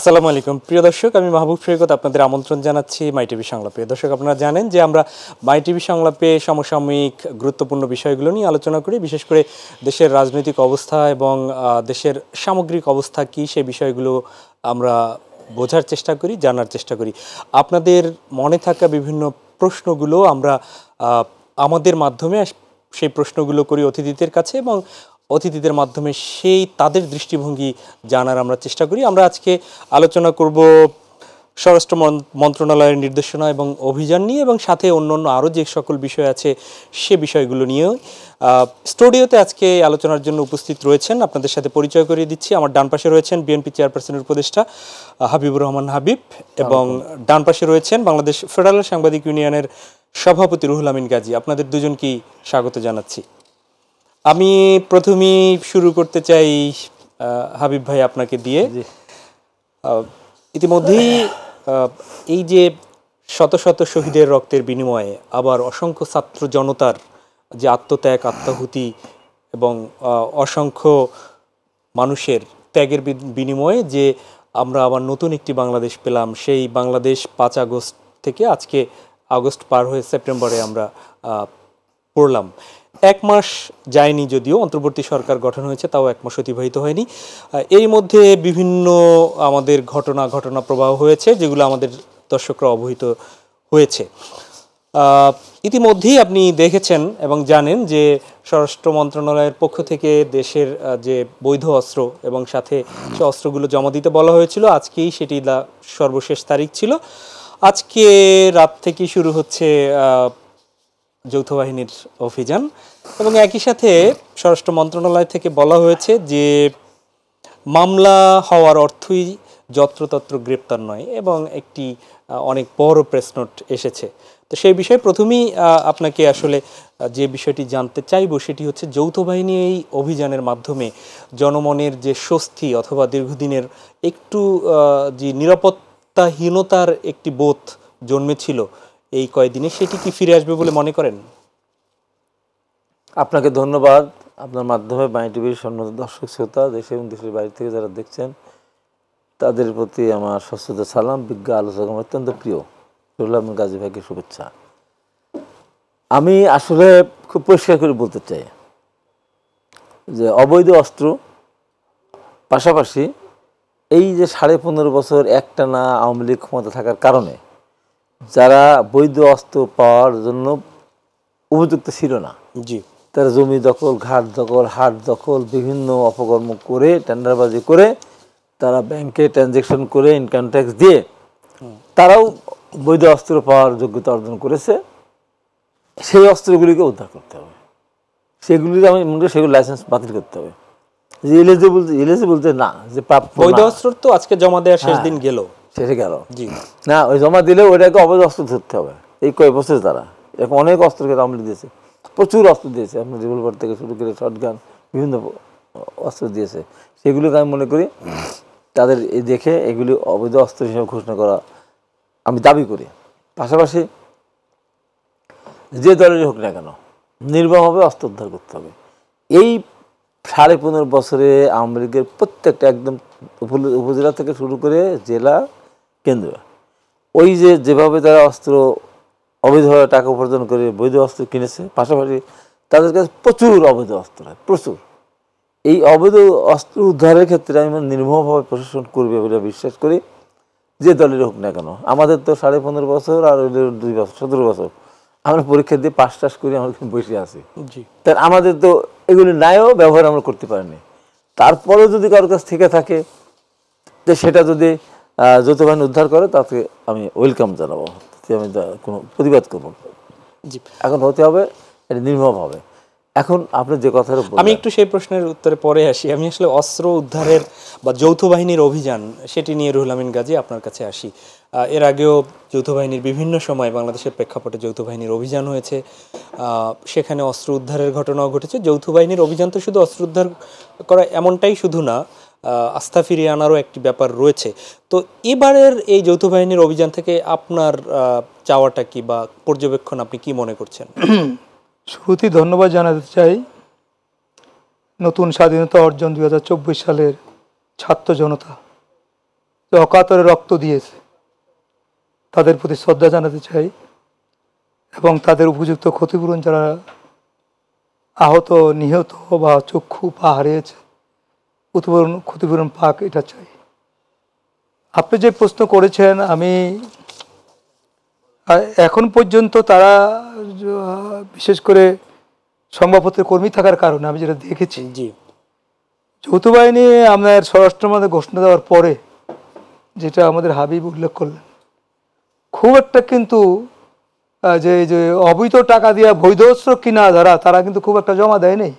আসসালামু আলাইকুম প্রিয় দর্শক, আমি মাহবুব সৈকত আপনাদের আমন্ত্রণ জানাচ্ছি মাই টিভি সংলাপে। দর্শক, আপনারা জানেন যে আমরা মাই টিভি সংলাপে সমসাময়িক গুরুত্বপূর্ণ বিষয়গুলো নিয়ে আলোচনা করি। বিশেষ করে দেশের রাজনৈতিক অবস্থা এবং দেশের সামগ্রিক অবস্থা কী, সেই বিষয়গুলো আমরা বোঝার চেষ্টা করি, জানার চেষ্টা করি। আপনাদের মনে থাকা বিভিন্ন প্রশ্নগুলো আমরা আমাদের মাধ্যমে সেই প্রশ্নগুলো করি অতিথিদের কাছে এবং অতিথিদের মাধ্যমে সেই তাদের দৃষ্টিভঙ্গি জানার আমরা চেষ্টা করি। আমরা আজকে আলোচনা করব স্বরাষ্ট্র মন্ত্রণালয়ের নির্দেশনা এবং অভিযান নিয়ে, এবং সাথে অন্যান্য আরও যে সকল বিষয় আছে সে বিষয়গুলো নিয়েও। স্টুডিওতে আজকে আলোচনার জন্য উপস্থিত রয়েছেন, আপনাদের সাথে পরিচয় করিয়ে দিচ্ছি। আমার ডান পাশে রয়েছেন বিএনপি চেয়ারপারসনের উপদেষ্টা হাবিবুর রহমান হাবিব, এবং ডান পাশে রয়েছেন বাংলাদেশ ফেডারেল সাংবাদিক ইউনিয়নের সভাপতি রুহুল আমিন গাজী। আপনাদের দুজনকেই স্বাগত জানাচ্ছি। আমি প্রথমেই শুরু করতে চাই হাবিব ভাই আপনাকে দিয়ে। ইতিমধ্যেই এই যে শত শত শহীদের রক্তের বিনিময়ে আবার অসংখ্য ছাত্র জনতার যে আত্মত্যাগ, আত্মাহুতি এবং অসংখ্য মানুষের ত্যাগের বিনিময়ে যে আমরা আবার নতুন একটি বাংলাদেশ পেলাম, সেই বাংলাদেশ 5 আগস্ট থেকে আজকে আগস্ট পার হয়ে সেপ্টেম্বরে আমরা পড়লাম। 1 মাস যায়নি, যদিও অন্তর্বর্তী সরকার গঠন হয়েছে, তাও 1 মাস অতিবাহিত হয়নি। এই মধ্যে বিভিন্ন আমাদের ঘটনা প্রবাহ হয়েছে, যেগুলো আমাদের দর্শকরা অবহিত হয়েছে। ইতিমধ্যেই আপনি দেখেছেন এবং জানেন যে স্বরাষ্ট্র মন্ত্রণালয়ের পক্ষ থেকে দেশের যে বৈধ অস্ত্র এবং সাথে সে অস্ত্রগুলো জমা দিতে বলা হয়েছিল। আজকেই সেটি সর্বশেষ তারিখ ছিল। আজকে রাত থেকেই শুরু হচ্ছে যৌথ বাহিনীর অভিযান, এবং একই সাথে স্বরাষ্ট্র মন্ত্রণালয় থেকে বলা হয়েছে যে মামলা হওয়ার অর্থই যত্রতত্র গ্রেপ্তার নয়, এবং একটি অনেক বড় প্রেস নোট এসেছে। তো সেই বিষয়ে প্রথমেই আপনাকে আসলে যে বিষয়টি জানতে চাইব সেটি হচ্ছে, যৌথ বাহিনী এই অভিযানের মাধ্যমে জনমনের যে স্বস্তি অথবা দীর্ঘদিনের একটু যে নিরাপত্তাহীনতার একটি বোধ জন্মেছিল এই কয়েকদিনে, সেটি কি ফিরে আসবে বলে মনে করেন? আপনাকে ধন্যবাদ। আপনার মাধ্যমে মাই টিভির সম্মানিত দর্শক শ্রোতা, দেশে এবং দেশের বাইরে থেকে যারা দেখছেন তাদের প্রতি আমার সশ্রদ্ধ সালাম। বিজ্ঞ আলোচক আমার অত্যন্ত প্রিয় রুহুল আমিন গাজী ভাইকে শুভেচ্ছা। আমি আসলে খুব পরিষ্কার করে বলতে চাই যে অবৈধ অস্ত্র পাশাপাশি এই যে 15.5 বছর একটানা আওয়ামী লীগ ক্ষমতা থাকার কারণে যারা বৈধ অস্ত্র পাওয়ার জন্য উপযুক্ত ছিল না, জি, তারা জমি দখল, ঘাট দখল, হাট দখল, বিভিন্ন অপকর্ম করে, টেন্ডারবাজি করে, তারা ব্যাংকে ট্রানজ্যাকশন করে, ইনকাম ট্যাক্স দিয়ে তারাও বৈধ অস্ত্র পাওয়ার যোগ্যতা অর্জন করেছে। সেই অস্ত্রগুলিকে উদ্ধার করতে হবে, সেগুলিকে আমি মনে করি সেগুলো লাইসেন্স বাতিল করতে হবে। যে এলিজিবল যে না, যে প্রাপ্য বৈধ অস্ত্র তো আজকে জমা দেওয়ার শেষ দিন গেল, শেষে গেল। জি না, ওই জমা দিলে ওইটাকে অবৈধ অস্ত্র ধরতে হবে। এই কয়েক বছর তারা এরকম অনেক অস্ত্রকে আমলে দিয়েছে, প্রচুর অস্ত্র দিয়েছে, আপনার রিভলভার থেকে শুরু করে শটগান, বিভিন্ন অস্ত্র দিয়েছে। সেগুলোকে আমি মনে করি তাদের দেখে এগুলি অবৈধ অস্ত্র হিসেবে ঘোষণা করা আমি দাবি করি। পাশাপাশি যে দলেরই হোক না কেন নির্মমভাবে অস্ত্র উদ্ধার করতে হবে। এই 15.5 বছরে আওয়ামী লীগের প্রত্যেকটা একদম উপজেলা থেকে শুরু করে জেলা কেন্দ্র, ওই যেভাবে তারা অস্ত্র অবৈধভাবে টাকা উপার্জন করে বৈধ অস্ত্র কিনেছে, পাশাপাশি তাদের কাছে প্রচুর অবৈধ অস্ত্র, প্রচুর। এই অবৈধ অস্ত্র উদ্ধারের ক্ষেত্রে আমি নির্মমভাবে প্রশাসন করবে বলে বিশ্বাস করি, যে দলের হোক না কেন। আমাদের তো 15.5 বছর আর 2 বছর 17 বছর আমরা পরীক্ষা দিয়ে পাস টাস করে আমরা বসে আছি। তার আমাদের তো এগুলি নাইও ব্যবহার আমরা করতে পারিনি। তারপরেও যদি কারোর কাছ থেকে থাকে যে সেটা যদি যৌথ বাহিনী উদ্ধার করে, তাতে আমি ওয়েলকাম জানাবো, আমি কোনো প্রতিবাদ করবো। এখন হতে হবে এটা নির্মম হবে। এখন আপনি যে কথাটা আমি একটু সেই প্রশ্নের উত্তরে পরে আসি। আমি আসলে অস্ত্র উদ্ধারের বা যৌথ বাহিনীর অভিযান সেটি নিয়ে রুহুল আমিন গাজী আপনার কাছে আসি। এর আগেও যৌথ বাহিনীর বিভিন্ন সময় বাংলাদেশের প্রেক্ষাপটে যৌথ বাহিনীর অভিযান হয়েছে, সেখানে অস্ত্র উদ্ধারের ঘটনাও ঘটেছে। যৌথ বাহিনীর অভিযান তো শুধু অস্ত্র উদ্ধার করা এমনটাই শুধু না, আস্থা ফিরিয়ে আনারও একটি ব্যাপার রয়েছে। তো এবারের এই যৌথ বাহিনীর অভিযান থেকে আপনার চাওয়াটা কি বা পর্যবেক্ষণ আপনি কি মনে করছেন? শুরুতেই ধন্যবাদ জানাতে চাই নতুন স্বাধীনতা অর্জন 2024 সালের ছাত্র জনতা যে অকাতরে রক্ত দিয়েছে তাদের প্রতি শ্রদ্ধা জানাতে চাই এবং তাদের উপযুক্ত ক্ষতিপূরণ যারা আহত নিহত বা চক্ষু পা হারিয়েছে ক্ষতিপূরণ পাক এটা চাই। আপনি যে প্রশ্ন করেছেন আমি এখন পর্যন্ত তারা বিশেষ করে সংবাদপত্রের কর্মী থাকার কারণে আমি যেটা দেখেছি জি যৌথ বাহিনী আপনার স্বরাষ্ট্র মন্ত্রণালয় ঘোষণা দেওয়ার পরে যেটা আমাদের হাবিব উল্লেখ করলেন খুব একটা কিন্তু যে অবৈধ টাকা দিয়ে বৈধ অস্ত্র কিনা যারা তারা কিন্তু খুব একটা জমা দেয়নি,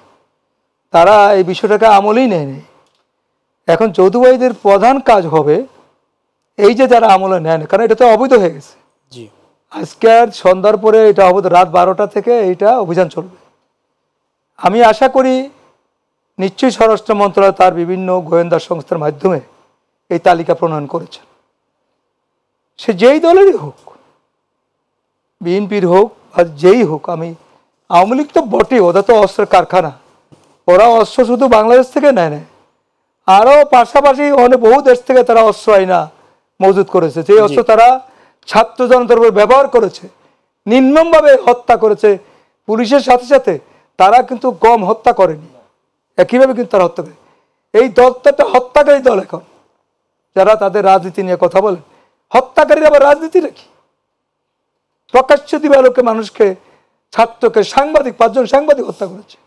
তারা এই বিষয়টাকে আমলেই নেয়নি। এখন যৌথ বাহিনীর প্রধান কাজ হবে এই যে যারা আমলে নেয় না, কারণ এটা তো অবৈধ হয়ে গেছে। জি আজকের সন্ধ্যার পরে এটা অবৈধ, রাত 12টা থেকে এইটা অভিযান চলবে। আমি আশা করি নিশ্চয়ই স্বরাষ্ট্র মন্ত্রণালয় তার বিভিন্ন গোয়েন্দা সংস্থার মাধ্যমে এই তালিকা প্রণয়ন করেছেন। সে যেই দলেরই হোক, বিএনপির হোক আর যেই হোক, আমি আওয়ামী লীগ তো বটে, ওরা তো অস্ত্রের কারখানা, ওরা অস্ত্র শুধু বাংলাদেশ থেকে নেয় না, আরও পাশাপাশি অনেক বহু দেশ থেকে তারা অস্ত্র আইনা মজুত করেছে। যে অস্ত্র তারা ছাত্র জনতার উপর ব্যবহার করেছে, নির্মমভাবে হত্যা করেছে। পুলিশের সাথে সাথে তারা কিন্তু কম হত্যা করেনি, একইভাবে কিন্তু তারা হত্যা করে। এই দলটা একটা হত্যাকারী দল। এখন যারা তাদের রাজনীতি নিয়ে কথা বলেন, হত্যাকারীরা আবার রাজনীতি নাকি? প্রকাশ্য দিবালোকে মানুষকে, ছাত্রকে, সাংবাদিক, 5 জন সাংবাদিক হত্যা করেছে।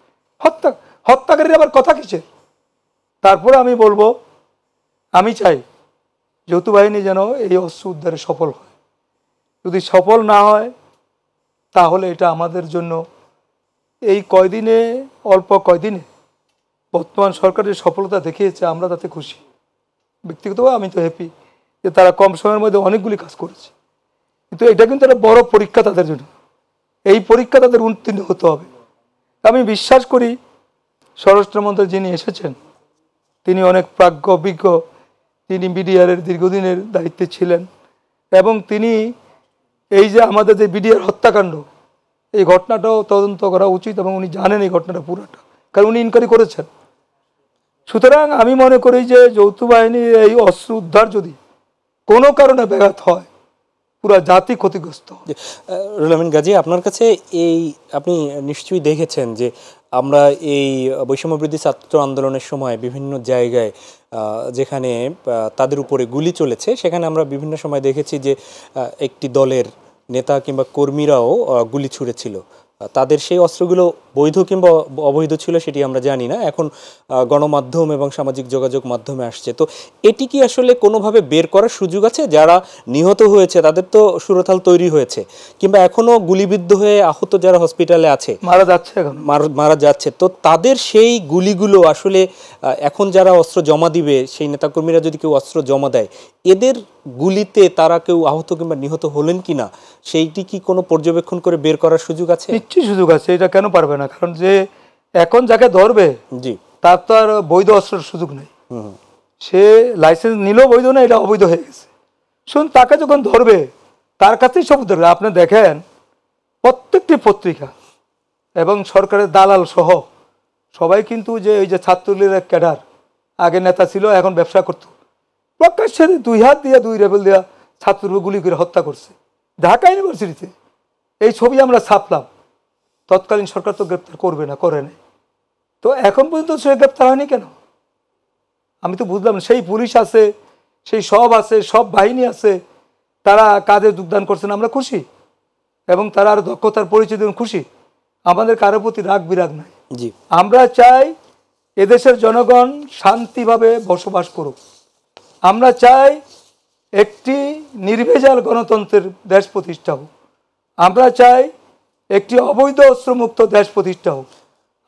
হত্যাকারীরা আবার কথা কিসের? তারপরে আমি বলবো, আমি চাই যৌথ বাহিনী যেন এই অস্ত্র উদ্ধারে সফল হয়। যদি সফল না হয় তাহলে এটা আমাদের জন্য এই কয়দিনে, অল্প কয়দিনে বর্তমান সরকারের সফলতা দেখিয়েছে, আমরা তাতে খুশি। ব্যক্তিগতভাবে আমি তো হ্যাপি যে তারা কম সময়ের মধ্যে অনেকগুলি কাজ করেছে। কিন্তু এটা কিন্তু একটা বড় পরীক্ষা তাদের জন্য। এই পরীক্ষা তাদের উত্তীর্ণ হতে হবে। আমি বিশ্বাস করি স্বরাষ্ট্রমন্ত্রী যিনি এসেছেন তিনি অনেক প্রাজ্ঞ, অভিজ্ঞ, তিনি বিডিআরের দীর্ঘদিনের দায়িত্বে ছিলেন এবং তিনি এই যে আমাদের যে বিডিআর হত্যাকাণ্ড, এই ঘটনাটাও তদন্ত করা উচিত এবং উনি জানেন এই ঘটনাটা পুরোটা, কারণ উনি ইনকোয়ারি করেছেন। সুতরাং আমি মনে করি যে যৌথ বাহিনীর এই অস্ত্র উদ্ধার যদি কোনো কারণে ব্যাঘাত হয়, পুরো জাতি ক্ষতিগ্রস্ত। রুহুল আমিন গাজী, আপনার কাছে এই, আপনি নিশ্চয়ই দেখেছেন যে আমরা এই বৈষম্যবৃদ্ধি ছাত্র আন্দোলনের সময় বিভিন্ন জায়গায় যেখানে তাদের উপরে গুলি চলেছে, সেখানে আমরা বিভিন্ন সময় দেখেছি যে একটি দলের নেতা কিংবা কর্মীরাও গুলি ছুঁড়েছিল। তাদের সেই অস্ত্রগুলো বৈধ কিংবা অবৈধ ছিল সেটি আমরা জানি না, এখন গণমাধ্যম এবং সামাজিক যোগাযোগ মাধ্যমে আসছে। তো এটি কি আসলে কোনোভাবে বের করার সুযোগ আছে? যারা নিহত হয়েছে তাদের তো সুরতাল তৈরি হয়েছে, কিংবা এখনও গুলিবিদ্ধ হয়ে আহত যারা হসপিটালে আছে, মারা যাচ্ছে, এখন মারা যাচ্ছে, তো তাদের সেই গুলিগুলো আসলে এখন যারা অস্ত্র জমা দিবে, সেই নেতাকর্মীরা যদি কেউ অস্ত্র জমা দেয়, এদের গুলিতে তারা কেউ আহত কিংবা নিহত হলেন কিনা সেইটি কি কোনো পর্যবেক্ষণ করে বের করার সুযোগ আছে? নিশ্চয়ই সুযোগ আছে, এটা কেন পারবে না? কারণ যে এখন যাকে ধরবে জি, তার তো আর বৈধ অস্ত্রের সুযোগ নেই। সে লাইসেন্স নিলেও বৈধ না, এটা অবৈধ হয়ে গেছে। শুন, তাকে যখন ধরবে তার কাছেই সব ধরবে। আপনি দেখেন প্রত্যেকটি পত্রিকা এবং সরকারের দালাল সহ সবাই কিন্তু যে ওই যে ছাত্রলীগের ক্যাডার, আগে নেতা ছিল, এখন ব্যবসা করত, প্রকাশ্যে 2 হাত দিয়ে 2 রেবেল দিয়া ছাত্রকে গুলি করে হত্যা করছে ঢাকা ইউনিভার্সিটিতে। এই ছবি আমরা ছাপলাম, তৎকালীন সরকার তো গ্রেপ্তার করবে না, করে নাই। তো এখন পর্যন্ত সে গ্রেপ্তার হয়নি কেন? আমি তো বুঝলাম না। সেই পুলিশ আছে, সেই সব আছে, সব বাহিনী আছে, তারা কাজে যোগদান করছেন, আমরা খুশি, এবং তারা আর দক্ষতার পরিচয় দেবেন, খুশি। আমাদের কারোর প্রতি রাগ বিরাগ নাই। জি, আমরা চাই এদেশের জনগণ শান্তিভাবে বসবাস করুক। আমরা চাই একটি নির্ভেজাল গণতন্ত্রের দেশ প্রতিষ্ঠা হোক। আমরা চাই একটি অবৈধ অস্ত্রমুক্ত দেশ প্রতিষ্ঠা হোক।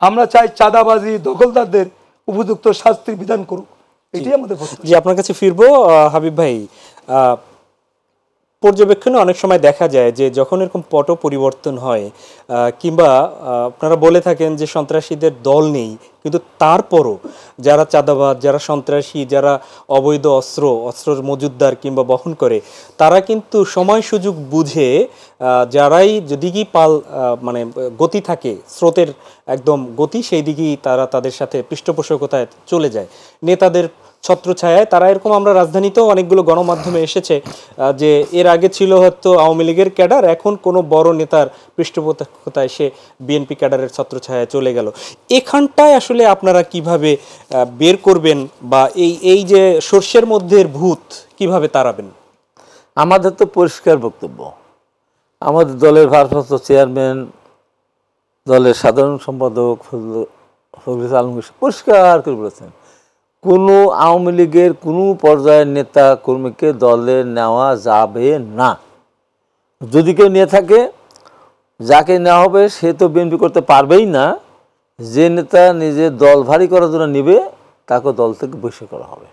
আমরা চাই চাঁদাবাজি, দখলদারদের উপযুক্ত শাস্তির বিধান করুক। এটাই আমাদের প্রত্যাশা। জি, আপনার কাছে ফিরবো। হাবিব ভাই, পর্যবেক্ষণে অনেক সময় দেখা যায় যে যখন এরকম পট পরিবর্তন হয়, কিংবা আপনারা বলে থাকেন যে সন্ত্রাসীদের দল নেই, কিন্তু তারপরও যারা চাঁদাবাজ, যারা সন্ত্রাসী, যারা অবৈধ অস্ত্র মজুতদার কিংবা বহন করে, তারা কিন্তু সময় সুযোগ বুঝে যারাই যদি কি মানে গতি থাকে, স্রোতের একদম গতি, সেই দিকেই তারা তাদের সাথে পৃষ্ঠপোষকতায় চলে যায়। নেতাদের ছত্রছায়ায় তারা এরকম, আমরা রাজধানীতেও অনেকগুলো গণমাধ্যমে এসেছে যে এর আগে ছিল হয়তো আওয়ামী লীগের ক্যাডার, এখন কোনো বড় নেতার পৃষ্ঠপোষকতায় সে বিএনপি ক্যাডারের ছত্রছায়ায় চলে গেল। এখানটায় আসলে আপনারা কিভাবে বের করবেন, বা এই যে সর্ষের মধ্যে ভূত কিভাবে তাড়াবেন? আমাদের তো পরিষ্কার বক্তব্য, আমাদের দলের ভারপ্রাপ্ত চেয়ারম্যান, দলের সাধারণ সম্পাদক ফজলুল আলমগীর পরিষ্কার করে বলেছেন, কোনো আওয়ামী লীগের কোনো পর্যায়ের নেতা কর্মীকে দলে নেওয়া যাবে না। যদি কেউ নিয়ে থাকে, যাকে নেওয়া হবে সে তো বিএনপি করতে পারবেই না। যে নেতা নিজের দল ভারী করার জন্য নেবে তাকে দল থেকে বহিষ্কার করা হবে।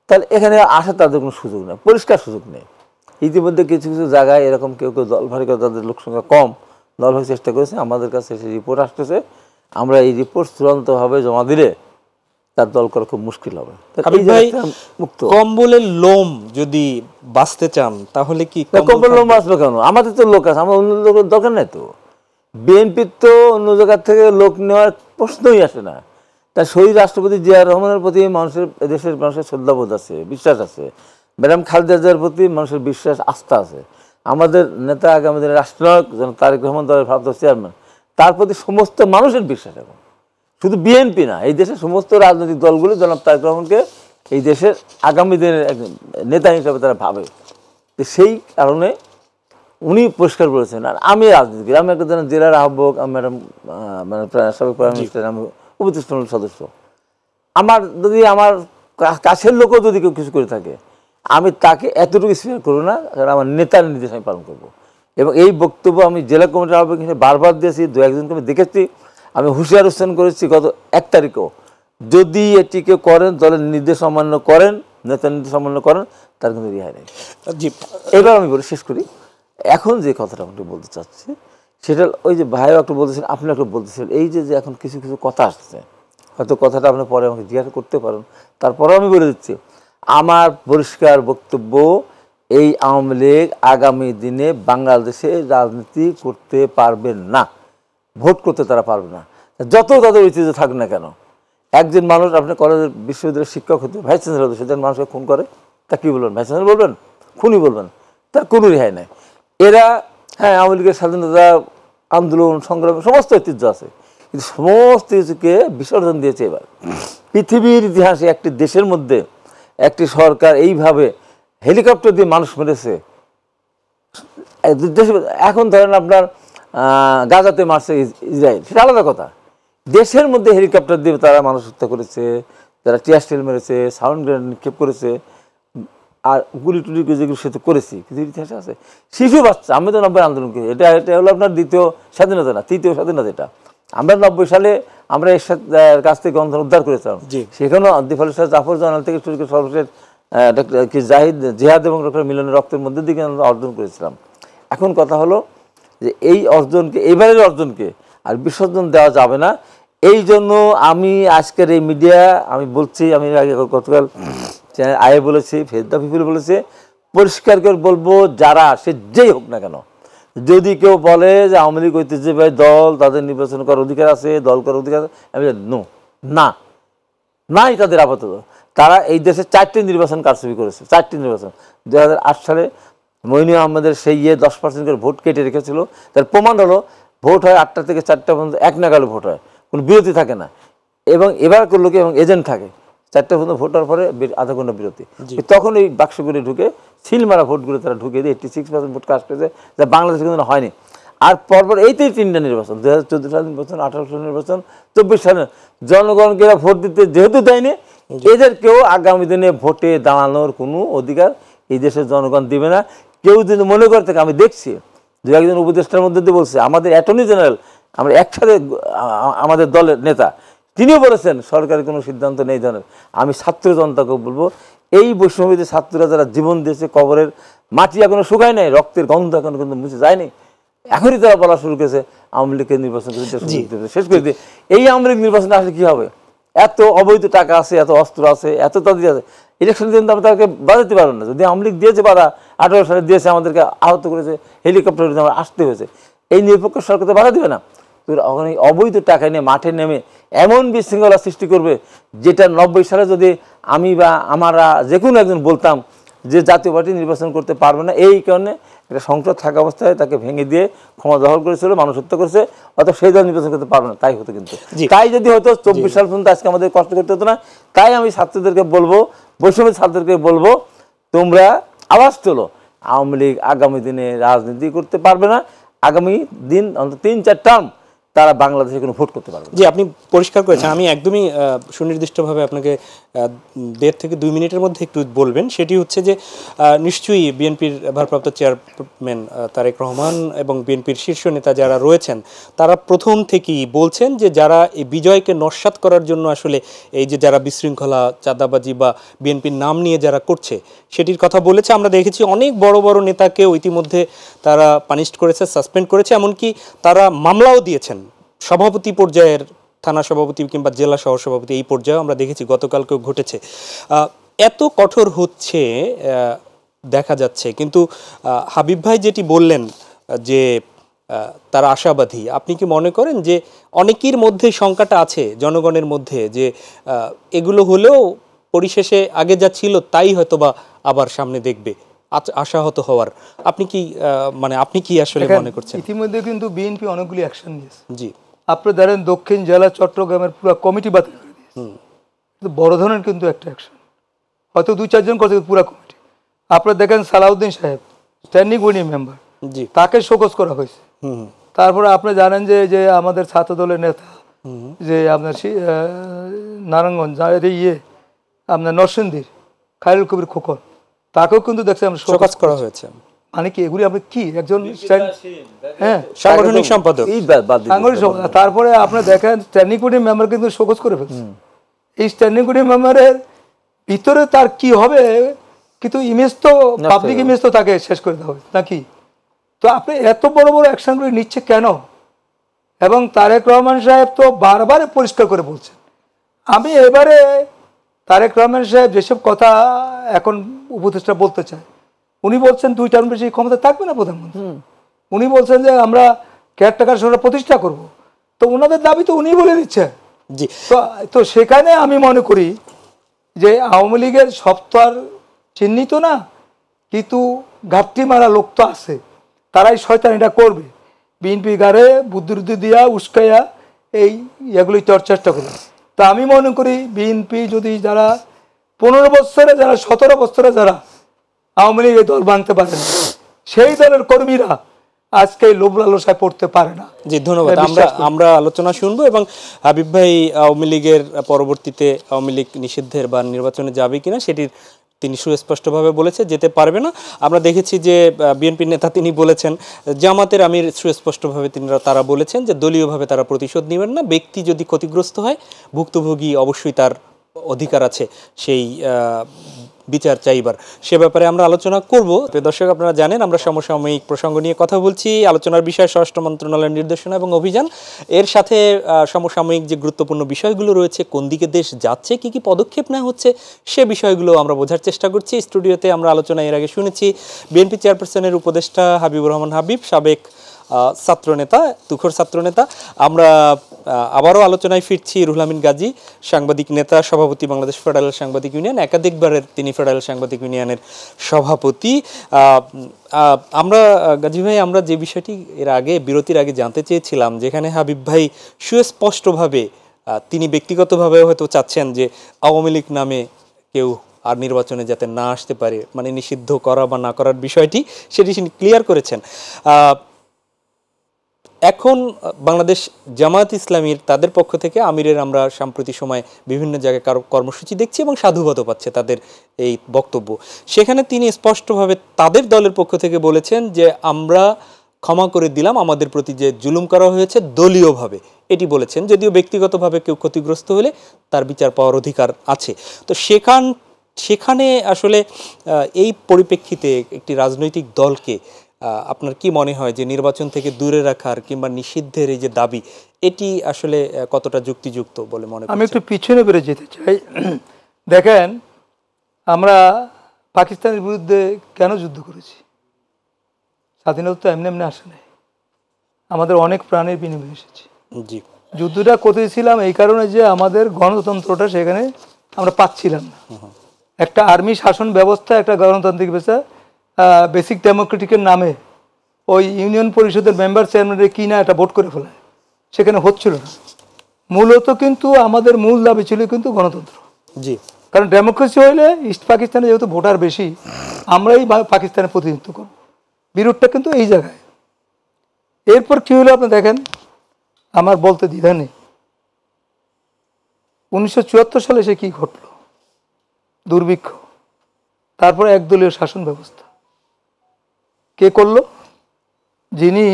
তাহলে এখানে আসা তাদের কোনো সুযোগ নেই, পরিষ্কার সুযোগ নেই। ইতিমধ্যে কিছু কিছু জায়গায় এরকম কেউ কেউ দল ভারী করে, তাদের লোক সংখ্যা কম, দল ভারী চেষ্টা করেছে। আমাদের কাছে সেই রিপোর্ট আসতেছে, আমরা এই রিপোর্ট চূড়ান্তভাবে জমা দিলে তার দল করা খুব মুশকিল হবে। মুক্ত কম্বলের লোম যদি বাঁচতে চান তাহলে কি কম্বলের লোম বাঁচবে কেন? আমাদের তো লোক আছে, আমার অন্য লোকের দরকার নাই তো। বিএনপির তো অন্য জায়গার থেকে লোক নেওয়ার প্রশ্নই আসে না। তার শহীদ রাষ্ট্রপতি জিয়া রহমানের প্রতি মানুষের, দেশের মানুষের শ্রদ্ধাবোধ আছে, বিশ্বাস আছে। ম্যাডাম খালেদা জিয়ার প্রতি মানুষের বিশ্বাস, আস্থা আছে। আমাদের নেতা, আগামী দিনের রাষ্ট্রনায়ক যেন তারেক রহমান, দলের ভারপ্রাপ্ত চেয়ারম্যান, তার প্রতি সমস্ত মানুষের বিশ্বাস। এখন শুধু বিএনপি না, এই দেশের সমস্ত রাজনৈতিক দলগুলো জনাব তারেক রহমানকে এই দেশের আগামী দিনের নেতা হিসাবে তারা ভাবে। তো সেই কারণে উনি পরিষ্কার বলেছেন। আর আমি রাজনীতিবিদ, আমি একটা জেলার আহ্বায়ক, ম্যাডাম মানে সাবেক প্রাইম মিনিস্টার, আমি উপদেষ্টা মণ্ডলীর সদস্য। আমার যদি আমার কাছের লোকও যদি কেউ কিছু করে থাকে, আমি তাকে এতটুকু স্বীকার করবো না, কারণ আমার নেতার নির্দেশ আমি পালন করবো। এবং এই বক্তব্য আমি জেলা কমিটির আহ্বায়ক হিসেবে বারবার দিয়েছি, দু একজনকে আমি দেখেছি, আমি হুঁশিয়ার হোসেন করেছি গত 1 তারিখেও, যদি এটিকে করেন, দলের নির্দেশ অমান্য করেন, নেতার নির্দেশ অমান্য করেন, তার কিন্তু রেহাই নেই। জি, এবার আমি বলে শেষ করি। এখন যে কথাটা আমি বলতে চাচ্ছি সেটা, ওই যে ভাইও একটু বলতেছেন, আপনি একটু বলতেছেন, এই যে এখন কিছু কিছু কথা আসছে, হয়তো কথাটা আপনি পরে আমাকে জিজ্ঞাসা করতে পারেন, তারপরেও আমি বলে দিচ্ছি, আমার পরিষ্কার বক্তব্য, এই আওয়ামী লীগ আগামী দিনে বাংলাদেশে রাজনীতি করতে পারবে না, ভোট করতে তারা পারবে না, যত তাদের ঐতিহ্য থাক না কেন। একজন মানুষ, আপনি কলেজের বিশ্ববিদ্যালয়ের শিক্ষক হতে, ভাইস চ্যান্সেলর হতে, সেদিন মানুষকে খুন করে, তা কী বলবেন? ভাইস চ্যান্সেলর বলবেন? খুনই বলবেন? তার কোনো রেহাই নেই। এরা, হ্যাঁ, আওয়ামী লীগের স্বাধীনতা আন্দোলন সংগ্রাম সমস্ত ঐতিহ্য আছে, কিন্তু সমস্ত কিছুকে বিসর্জন দিয়েছে। এবার পৃথিবীর ইতিহাসে একটি দেশের মধ্যে একটি সরকার এইভাবে হেলিকপ্টার দিয়ে মানুষ মেরেছে। এখন ধরেন আপনার গাজাতে মারছে ইসরায়েল, সেটা আলাদা কথা। দেশের মধ্যে হেলিকপ্টার দিয়ে তারা মানুষ হত্যা করেছে, তারা টিয়ার শেল মেরেছে, সাউন্ড গ্রেনেড নিক্ষেপ করেছে, আর গুলি টুলি যেগুলো সে তো করেছি, পৃথিবীর ইতিহাসে আছে। শিশু বাচ্চা, আমি তো 90 আন্দোলন করি, এটা হলো আপনার দ্বিতীয় স্বাধীনতা না, তৃতীয় স্বাধীনতা। এটা আমরা 90 সালে আমরা এর কাছ থেকে গণতন্ত্র উদ্ধার করেছিলাম। সেখানেও দিফাল শাহ জাফর জানাল থেকে শুরু করে সর্বশেষ জিহাদ এবং ডক্টর মিলনের রক্তের মধ্যে দিকে আমরা অর্জন করেছিলাম। এখন কথা হলো যে এই অর্জনকে, এইবারের অর্জনকে আর বিসর্জন দেওয়া যাবে না। এই জন্য আমি আজকের এই মিডিয়া, আমি বলছি, আমি আগে গতকাল আয়ে বলেছি, ফেস দ্য পিপল বলেছে, পরিষ্কার করে বলবো, যারা সে যেই হোক না কেন, যদি কেউ বলে যে আওয়ামী লীগ ঐতিহ্যবাহী দল, তাদের নির্বাচন করার অধিকার আছে, দল করার অধিকার আছে, আমি নো, না, নাই তাদের আপাতত। তারা এই দেশে 4টি নির্বাচন কারচুপি করেছে, 4টি নির্বাচন। 2008 সালে মইনু আহমেদের সেই 10% করে ভোট কেটে রেখেছিল, তার প্রমাণ হলো ভোট হয় 8টা থেকে 4টা পর্যন্ত, 1 নাগালে ভোট হয়, কোনো বিরতি থাকে না। এবং এবার করলো কি, এবং এজেন্ট থাকে, 4টা পর্যন্ত ভোট হওয়ার পরে আধা ঘন্টা বিরতি, তখন এই বাক্সগুলি ঢুকে সিল মারা ভোটগুলো তারা ঢুকে দিয়ে 86% ভোট কাজ করেছে, যা বাংলাদেশে কিন্তু হয়নি। আর পরপর এইতেই 3টা নির্বাচন, 2014 সালের নির্বাচন, 18 সালের নির্বাচন, 24 সালে জনগণকে এরা ভোট দিতে যেহেতু দেয়নি, এদেরকেও আগামী দিনে ভোটে দাঁড়ানোর কোনো অধিকার এই দেশের জনগণ দিবে না। কেউ যদি মনে করে থাকে, আমি দেখছি 2-1 জন উপদেষ্টার মধ্যে দিয়ে বলছে, আমাদের অ্যাটর্নি জেনারেল, আমরা একসাথে, আমাদের দলের নেতা, তিনিও বলেছেন সরকারের কোনো সিদ্ধান্ত নেই ধরনের। আমি ছাত্র জনতাকে বলবো, এই বৈষম্যবিধি ছাত্ররা যারা জীবন দিয়েছে, কবরের মাটি এখনো শুকায় নাই, রক্তের গন্ধ এখনো কিন্তু মুছে যায়নি, এখনই তারা বলা শুরু করেছে আওয়ামী লীগের নির্বাচন শেষ করে দিয়ে। এই আওয়ামী লীগ নির্বাচনে আসলে কী হবে? এত অবৈধ টাকা আছে, এত অস্ত্র আছে, এত তাদের আছে, ইলেকশনের দিন আমরা তাদেরকে বাজাতে পারবো না। যদি আওয়ামী লীগ দিয়েছে বাধা, 18 সালে দিয়েছে, আমাদেরকে আহত করেছে, হেলিকপ্টার আমরা আসতে হয়েছে, এই নিরপেক্ষ সরকার তো বাধা দেবে না। ওখানে অবৈধ টাকা নিয়ে মাঠে নেমে এমন বিশৃঙ্খলা সৃষ্টি করবে, যেটা 90 সালে যদি আমি বা আমরা যে কোনো একজন বলতাম যে জাতীয় পার্টি নির্বাচন করতে পারবে না, এই কারণে একটা সংসদ থাকা অবস্থায় তাকে ভেঙে দিয়ে ক্ষমতা দখল করেছিল, মানুষ হত্যা করেছে, অর্থাৎ সেই দল নির্বাচন করতে পারবে না, তাই হতো। কিন্তু তাই যদি হতো 24 সাল পর্যন্ত আজকে আমাদের কষ্ট করতে হতো না। তাই আমি ছাত্রদেরকে বলবো, বৈষম্য ছাত্রদেরকে বলবো, তোমরা আওয়াজ তোলো। আওয়ামী লীগ আগামী দিনে রাজনীতি করতে পারবে না, আগামী দিন অন্তত 3-4 টার্ম তারা বাংলাদেশে কোনো ভোট করতে পারবে না। জি, আপনি পরিষ্কার করেছেন। আমি একদমই সুনির্দিষ্টভাবে আপনাকে 1.5 থেকে 2 মিনিটের মধ্যে একটু বলবেন। সেটি হচ্ছে যে নিশ্চয়ই বিএনপির ভারপ্রাপ্ত চেয়ারম্যান তারেক রহমান এবং বিএনপির শীর্ষ নেতা যারা রয়েছেন, তারা প্রথম থেকেই বলছেন যে যারা এই বিজয়কে নস্যাৎ করার জন্য আসলে এই যে যারা বিশৃঙ্খলা, চাঁদাবাজি বা বিএনপির নাম নিয়ে যারা করছে সেটির কথা বলেছে। আমরা দেখেছি অনেক বড় বড় নেতাকেও ইতিমধ্যে তারা পানিশড করেছে, সাসপেন্ড করেছে, এমনকি তারা মামলাও দিয়েছেন। সভাপতি পর্যায়ের, থানা সভাপতি কিংবা জেলা সহসভাপতি, এই পর্যায়েও আমরা দেখেছি, গতকালকেও ঘটেছে। এত কঠোর হচ্ছে দেখা যাচ্ছে, কিন্তু হাবিব ভাই যেটি বললেন যে তারা আশাবাদী, আপনি কি মনে করেন যে অনেকের মধ্যে শঙ্কাটা আছে জনগণের মধ্যে যে এগুলো হলেও পরিশেষে আগে যা ছিল তাই হয়তো বা আবার সামনে দেখবে, আশাহত হওয়ার, আপনি কি মানে আপনি কি আসলে মনে করছেন? ইতিমধ্যে কিন্তু বিএনপি অনেকগুলি অ্যাকশন নিয়েছে। জি, আপনি ধরেন দক্ষিণ জেলা চট্টগ্রামের পুরো কমিটি বাতিল করে দিয়েছে, বড় ধরনের কিন্তু একটা অ্যাকশন, হয়তো 2-4 জন করছে পুরো কমিটি। আপনারা দেখেন সালাউদ্দিন সাহেব স্ট্যান্ডিং কমিটি মেম্বার, জি, তাকে শোকজ করা হয়েছে। তারপরে আপনি জানেন যে যে আমাদের ছাত্র দলের নেতা যে আপনার নারায়ণগঞ্জ আপনার নরসিংদীর খায়রুল কবির খোকন, তাকেও কিন্তু দেখছি আমরা শোকজ করা হয়েছে। মানে কি এগুলি আপনি কি একজন হ্যাঁ সাংগঠনিক সম্পাদক, তারপরে আপনি দেখেন স্ট্যান্ডিং কমিটি মেম্বার কিন্তু শোকজ করে ফেলছে। এই স্ট্যান্ডিং কমিটি মেম্বারের ভিতরে তার কি হবে, কিন্তু ইমেজ তো পাবলিক ইমেজ তো তাকে শেষ করে দেওয়া হবে নাকি? তো আপনি এত বড় বড় অ্যাকশনগুলি নিচ্ছে কেন? এবং তারেক রহমান সাহেব তো বারবার পরিষ্কার করে বলছেন। আমি এবারে তারেক রহমান সাহেব যেসব কথা এখন উপদেষ্টা বলতে চায়, উনি বলছেন 2 টার্ম বেশি ক্ষমতা থাকবে না প্রধানমন্ত্রী। উনি বলছেন যে আমরা কেয়ারটেকার সরকার প্রতিষ্ঠা করব, তো ওনাদের দাবি তো উনি বলে দিচ্ছে। জি, তো সেখানে আমি মনে করি যে আওয়ামী লীগের সব তো আর চিহ্নিত না, কিন্তু ঘাটতি মারা লোক তো আছে, তারাই শয়তানিটা করবে। বিএনপি গাড়ে বুদ্ধি দিয়া উস্কাইয়া এই এগুলি চেষ্টা করবে। তা আমি মনে করি বিএনপি যদি যারা 15 বছরে, যারা 17 বছরে যারা আওয়ামী লীগের দল ভাঙতে পারে না, সেই দলের কর্মীরা আজকে লোভ লালসায় পড়তে পারে না। জি, ধন্যবাদ। আমরা আলোচনা শুনবো এবং হাবিব ভাই আওয়ামী লীগের পরবর্তীতে আওয়ামী লীগ নিষিদ্ধের বা নির্বাচনে যাবে কিনা সেটির তিনি সুস্পষ্টভাবে বলেছে যেতে পারবে না। আমরা দেখেছি যে বিএনপির নেতা তিনি বলেছেন, জামাতের আমির সুস্পষ্টভাবে তারা বলেছেন যে দলীয়ভাবে তারা প্রতিশোধ নেবেন না, ব্যক্তি যদি ক্ষতিগ্রস্ত হয় ভুক্তভোগী অবশ্যই তার অধিকার আছে সেই বিচার চাইবার, সে ব্যাপারে আমরা আলোচনা করব। দর্শক, আপনারা জানেন আমরা সমসাময়িক প্রসঙ্গ নিয়ে কথা বলছি। আলোচনার বিষয় স্বরাষ্ট্র মন্ত্রণালয়ের নির্দেশনা এবং অভিযান, এর সাথে সমসাময়িক যে গুরুত্বপূর্ণ বিষয়গুলো রয়েছে, কোন দিকে দেশ যাচ্ছে, কি কি পদক্ষেপ নেওয়া হচ্ছে, সে বিষয়গুলো আমরা বোঝার চেষ্টা করছি। স্টুডিওতে আমরা আলোচনা এর আগে শুনেছি বিএনপি চেয়ারপারসনের উপদেষ্টা হাবিবুর রহমান হাবিব, সাবেক ছাত্রনেতা, তুখোর ছাত্রনেতা। আমরা আবারও আলোচনায় ফিরছি রুহুল আমিন গাজী, সাংবাদিক নেতা, সভাপতি বাংলাদেশ ফেডারেল সাংবাদিক ইউনিয়ন, একাধিকবারের তিনি ফেডারেল সাংবাদিক ইউনিয়নের সভাপতি। আমরা গাজী ভাই, আমরা যে বিষয়টি এর আগে বিরতির আগে জানতে চেয়েছিলাম, যেখানে হাবিব ভাই সুস্পষ্টভাবে তিনি ব্যক্তিগতভাবে হয়তো চাচ্ছেন যে আওয়ামী লীগ নামে কেউ আর নির্বাচনে যাতে না আসতে পারে, মানে নিষিদ্ধ করা বা না করার বিষয়টি, সেটি তিনি ক্লিয়ার করেছেন। এখন বাংলাদেশ জামায়াত ইসলামীর তাদের পক্ষ থেকে আমিরের আমরা সাম্প্রতিক সময় বিভিন্ন জায়গায় কর্মসূচি দেখছি এবং সাধুবাদও পাচ্ছে তাদের এই বক্তব্য। সেখানে তিনি স্পষ্টভাবে তাদের দলের পক্ষ থেকে বলেছেন যে আমরা ক্ষমা করে দিলাম আমাদের প্রতি যে জুলুম করা হয়েছে দলীয়ভাবে, এটি বলেছেন। যদিও ব্যক্তিগতভাবে কেউ ক্ষতিগ্রস্ত হলে তার বিচার পাওয়ার অধিকার আছে। তো সেখানে আসলে এই পরিপ্রেক্ষিতে একটি রাজনৈতিক দলকে আপনার কি মনে হয় যে নির্বাচন থেকে দূরে রাখার কিংবা নিষিদ্ধের এই যে দাবি, এটি আসলে কতটা যুক্তিযুক্ত বলে মনে করেন? আমি একটু পিছনে বেড়ে যেতে চাই। দেখেন, আমরা পাকিস্তানের বিরুদ্ধে কেন যুদ্ধ করেছি? স্বাধীনতা তো এমনি এমনি আসে নাই, আমাদের অনেক প্রাণের বিনিময়ে এসেছে। জি যুদ্ধটা করতেছিলাম এই কারণে যে আমাদের গণতন্ত্রটা সেখানে আমরা পাচ্ছিলাম না। একটা আর্মি শাসন ব্যবস্থা, একটা গণতান্ত্রিক ব্যবস্থা, বেসিক ডেমোক্রেটিকের নামে ওই ইউনিয়ন পরিষদের মেম্বার চেয়ারম্যানের কি না একটা ভোট করে ফেলায়, সেখানে হচ্ছিল না। মূলত কিন্তু আমাদের মূল দাবি ছিল কিন্তু গণতন্ত্র। জি কারণ ডেমোক্রেসি হইলে ইস্ট পাকিস্তানে যেহেতু ভোটার বেশি, আমরাই পাকিস্তানের প্রতিনিধিত্ব করব, বিরোধটা কিন্তু এই জায়গায়। এরপর কি হলো আপনি দেখেন, আমার বলতে দ্বিধা নেই, 1974 সালে সে কি ঘটলো, দুর্ভিক্ষ, তারপরে একদলীয় শাসন ব্যবস্থা। কে করলো? যিনি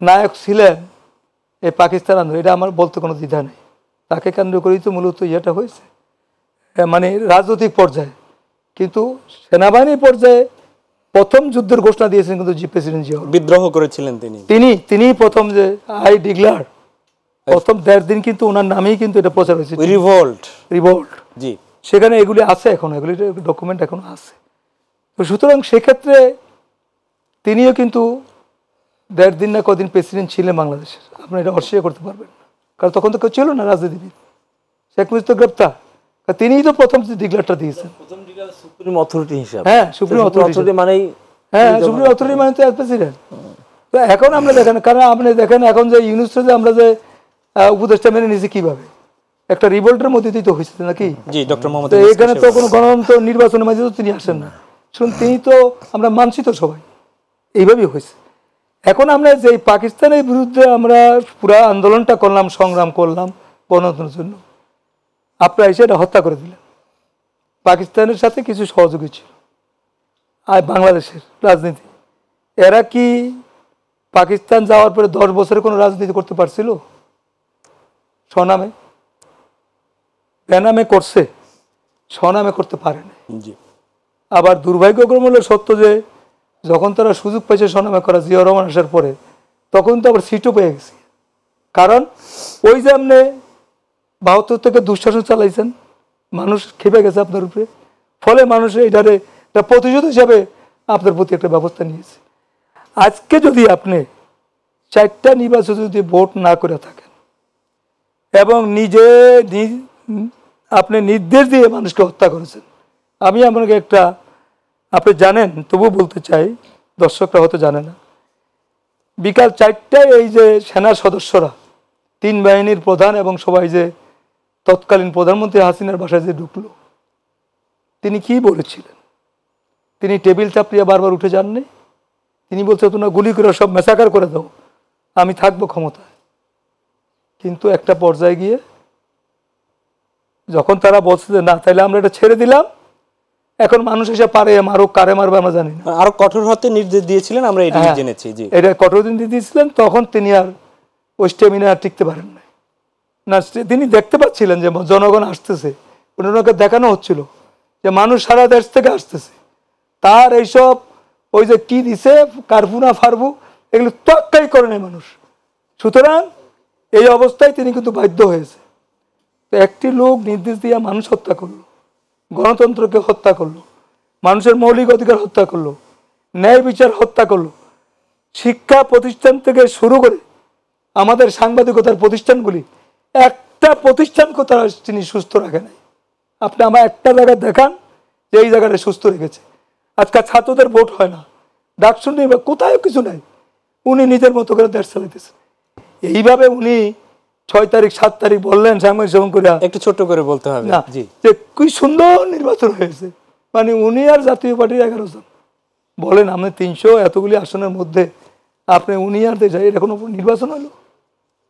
নায়ক ছিলেন এই পাকিস্তান আন্দোলন, এটা আমার বলতে কোনো দ্বিধা নেই, তাকে কেন্দ্র করেই তো মূলত ইয়েটা হয়েছে, মানে রাজনৈতিক পর্যায়ে। কিন্তু সেনাবাহিনী পর্যায়ে প্রথম যুদ্ধের ঘোষণা দিয়েছেন কিন্তু প্রেসিডেন্ট জিয়া। বিদ্রোহ করেছিলেন তিনি প্রথম যে আই ডিক্লার, প্রথম 1.5 দিন কিন্তু ওনার নামেই কিন্তু এটা প্রচার হয়েছে, রিভোল্ট। জি সেখানে এগুলি আছে, এখন এগুলি ডকুমেন্ট এখন আছে। তো সুতরাং সেক্ষেত্রে তিনিও কিন্তু 1.5 দিন না কদিন প্রেসিডেন্ট ছিলেন বাংলাদেশের, আপনি এটা অস্বীকার করতে পারবেন না, কারণ তখন তো কেউ ছিল না রাজনীতিবিদ, শেখ মুজিব তো গ্রেপ্তার, তিনিই তো প্রথম ডিক্লারটা দিয়েছেন। সুপ্রিম অথরিটি হিসাবে, হ্যাঁ সুপ্রিম অথরিটি মানেই, হ্যাঁ সুপ্রিম অথরিটি মানে তো প্রেসিডেন্ট। তো এখন আমরা দেখেন, কারণ আপনি দেখেন এখন যে ইউনুসকে যে আমরা যে উপদেষ্টা মেনে নিয়েছি কিভাবে, একটা রিভোল্টের মধ্যে দিয়ে তো হয়েছে নাকি? জি ডক্টর মোহাম্মদ তো এখানে তো কোনো গণতন্ত্র নির্বাচনের মাঝে তো তিনি আসেন না, শুনুন তিনি তো আমরা মানছি তো সবাই, এইভাবেই হয়েছে। এখন আমরা যে পাকিস্তানের বিরুদ্ধে আমরা পুরা আন্দোলনটা করলাম, সংগ্রাম করলাম গণতন্ত্রের জন্য, আপনারা এসে এটা হত্যা করে দিলেন। পাকিস্তানের সাথে কিছু সহযোগী ছিল আর বাংলাদেশের রাজনীতি, এরা কি পাকিস্তান যাওয়ার পরে 10 বছরে কোনো রাজনীতি করতে পারছিল? স্বনামে বেনামে করছে, স্বনামে করতে পারে না। আবার দুর্ভাগ্যক্রম হলো সত্য যে যখন তারা সুযোগ পাইছে স্বনামে করা জিয়াউর রহমান আসার পরে, তখন তো আবার সিটও পেয়ে গেছে। কারণ ওই যে আপনি 72 থেকে দুঃশাসন চালাইছেন, মানুষ খেপে গেছে আপনার উপরে, ফলে মানুষ এটারে একটা প্রতিশোধ হিসাবে আপনার প্রতি একটা ব্যবস্থা নিয়েছে। আজকে যদি আপনি 4টা নির্বাচন যদি ভোট না করে থাকেন এবং নিজে আপনি নির্দেশ দিয়ে মানুষকে হত্যা করেছেন, আমি আপনাকে একটা, আপনি জানেন তবু বলতে চাই, দর্শকরা হয়তো জানে না, বিকাল 4টায় এই যে সেনার সদস্যরা, 3 বাহিনীর প্রধান এবং সবাই যে তৎকালীন প্রধানমন্ত্রী হাসিনার বাসায় যে ঢুকলো, তিনি কি বলেছিলেন? তিনি টেবিল চাপড়িয়ে বারবার উঠে যাননি, তিনি বলছে তোমরা গুলি করে সব মেসাকার করে দাও, আমি থাকবো ক্ষমতায়। কিন্তু একটা পর্যায়ে গিয়ে যখন তারা বলছে যে না তাইলে আমরা এটা ছেড়ে দিলাম, এখন মানুষ এসে পারে মারুক, কারে মারবে আমরা জানি না, আরো কঠোর হতে নির্দেশ দিয়েছিলেন, আমরা এটা জেনেছি। জি এটা কঠোর নির্দেশ দিয়েছিলেন, তখন তিনি আর ওই স্টেমিনা আর টিকতে পারেন না। না তিনি দেখতে পাচ্ছিলেন যে জনগণ আসতেছে, ওনাকে দেখানো হচ্ছিল যে মানুষ সারা দেশ থেকে আসতেছে, তার এইসব ওই যে কি দিছে কারফু না ফারবু এগুলো তোয়াক্কাই করে নাই মানুষ। সুতরাং এই অবস্থায় তিনি কিন্তু বাধ্য হয়েছে। তো একটি লোক নির্দেশ দিয়ে মানুষ হত্যা করলো, গণতন্ত্রকে হত্যা করলো, মানুষের মৌলিক অধিকার হত্যা করলো, ন্যায় বিচার হত্যা করলো, শিক্ষা প্রতিষ্ঠান থেকে শুরু করে আমাদের সাংবাদিকতার প্রতিষ্ঠানগুলি, একটা প্রতিষ্ঠানকে তারা তিনি সুস্থ রাখে নাই। আপনি আমার একটা জায়গায় দেখান যে এই জায়গাটা সুস্থ রেখেছে। আজকাল ছাত্রদের ভোট হয় না, ডাকসু নেই, বা কোথাও কিছু নাই, উনি নিজের মতো করে দেশ চালাইতেছে। এইভাবে উনি 6 তারিখ 7 তারিখ বললেন সাংবাদিক সম্মেলন করে, একটু ছোট করে বলতে হবে না যে কি সুন্দর নির্বাচন হয়েছে, মানে উনি আর জাতীয় পার্টির 11 জন বলেন, আপনি 300 এতগুলি আসনের মধ্যে আপনি উনি আর দেশাই, এটা কোনো নির্বাচন হলো?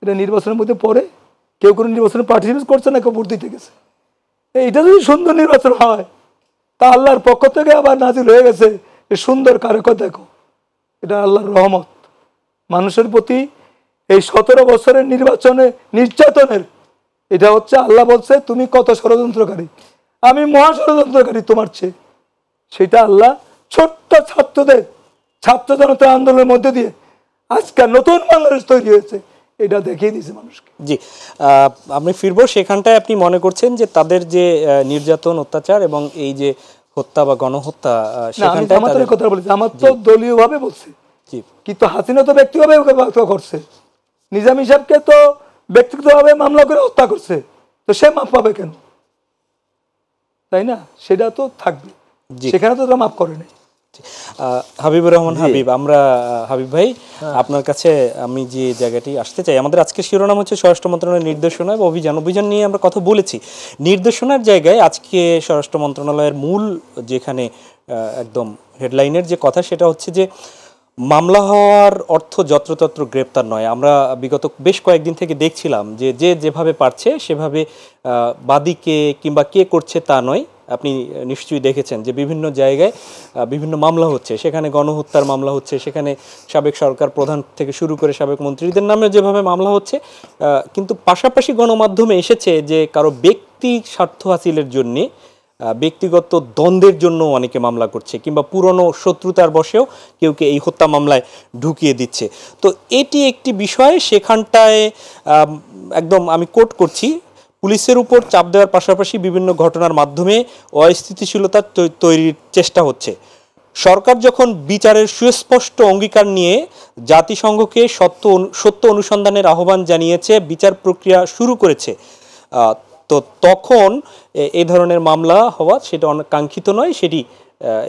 এটা নির্বাচনের মধ্যে পড়ে? কেউ কোনো নির্বাচনে পার্টিসিপেট করছে না, কেউ ভোট দিতে গেছে। এইটা যদি সুন্দর নির্বাচন হয়, তা আল্লাহর পক্ষ থেকে আবার নাজিল হয়ে গেছে যে সুন্দর কারক দেখো, এটা আল্লাহর রহমত মানুষের প্রতি। এই 17 বছরের নির্বাচনে নির্যাতনের, এটা হচ্ছে আল্লাহ বলছে তুমি কত ষড়যন্ত্রকারী, আমি মহা ষড়যন্ত্রকারী তোমার চেয়ে। সেটা আল্লাহ ছোট্ট ছাত্রদের, ছাত্র জনতা আন্দোলনের মধ্যে দিয়ে আজকে নতুন বাংলাদেশ তৈরি হয়েছে, এটা দেখিয়ে দিয়েছে মানুষকে। জি আপনি ফিরবো সেখানটায়, আপনি মনে করছেন যে তাদের যে নির্যাতন অত্যাচার এবং এই যে হত্যা বা গণহত্যা, সেখানটায় আমাদের কথা বলেছি, আমার তো দলীয় ভাবে বলছে, কিন্তু হাসিনা তো ব্যক্তিগতভাবে করছে, নিজামী সাহেবকে তো ব্যক্তিগতভাবে মামলা করে হত্যা করছে, তো সে মাপ পাবে কেন? তাই না? সেটা তো থাকবে, সেখানে তো তারা মাপ করে নাই। হাবিবুর রহমান হাবিব, আমরা হাবিব ভাই আপনার কাছে আমি যে জায়গাটি আসতে চাই, আমাদের আজকে শিরোনাম হচ্ছে স্বরাষ্ট্র মন্ত্রণালয়ের নির্দেশনা এবং অভিযান নিয়ে আমরা কথা বলেছি। নির্দেশনার জায়গায় আজকে স্বরাষ্ট্র মন্ত্রণালয়ের মূল যেখানে একদম হেডলাইনের যে কথা, সেটা হচ্ছে যে মামলা হওয়ার অর্থ যত্রতত্র গ্রেপ্তার নয়। আমরা বিগত বেশ কয়েকদিন থেকে দেখছিলাম যে যেভাবে পারছে সেভাবে বাদীকে কিংবা কে করছে তা নয়। আপনি নিশ্চয়ই দেখেছেন যে বিভিন্ন জায়গায় বিভিন্ন মামলা হচ্ছে, সেখানে গণহত্যার মামলা হচ্ছে, সেখানে সাবেক সরকার প্রধান থেকে শুরু করে সাবেক মন্ত্রীদের নামে যেভাবে মামলা হচ্ছে, কিন্তু পাশাপাশি গণমাধ্যমে এসেছে যে কারো ব্যক্তি স্বার্থ হাসিলের জন্যে, ব্যক্তিগত দ্বন্দ্বের জন্য অনেকে মামলা করছে, কিংবা পুরনো শত্রুতার বশেও কেউ এই হত্যা মামলায় ঢুকিয়ে দিচ্ছে। তো এটি একটি বিষয়, সেখানটায় একদম আমি কোট করছি, পুলিশের উপর চাপ দেওয়ার পাশাপাশি বিভিন্ন ঘটনার মাধ্যমে অস্থিতিশীলতা তৈরির চেষ্টা হচ্ছে। সরকার যখন বিচারের সুস্পষ্ট অঙ্গীকার নিয়ে জাতিসংঘকে সত্য অনুসন্ধানের আহ্বান জানিয়েছে, বিচার প্রক্রিয়া শুরু করেছে, তো তখন এই ধরনের মামলা হওয়া সেটা অনেক কাঙ্ক্ষিত নয়, সেটি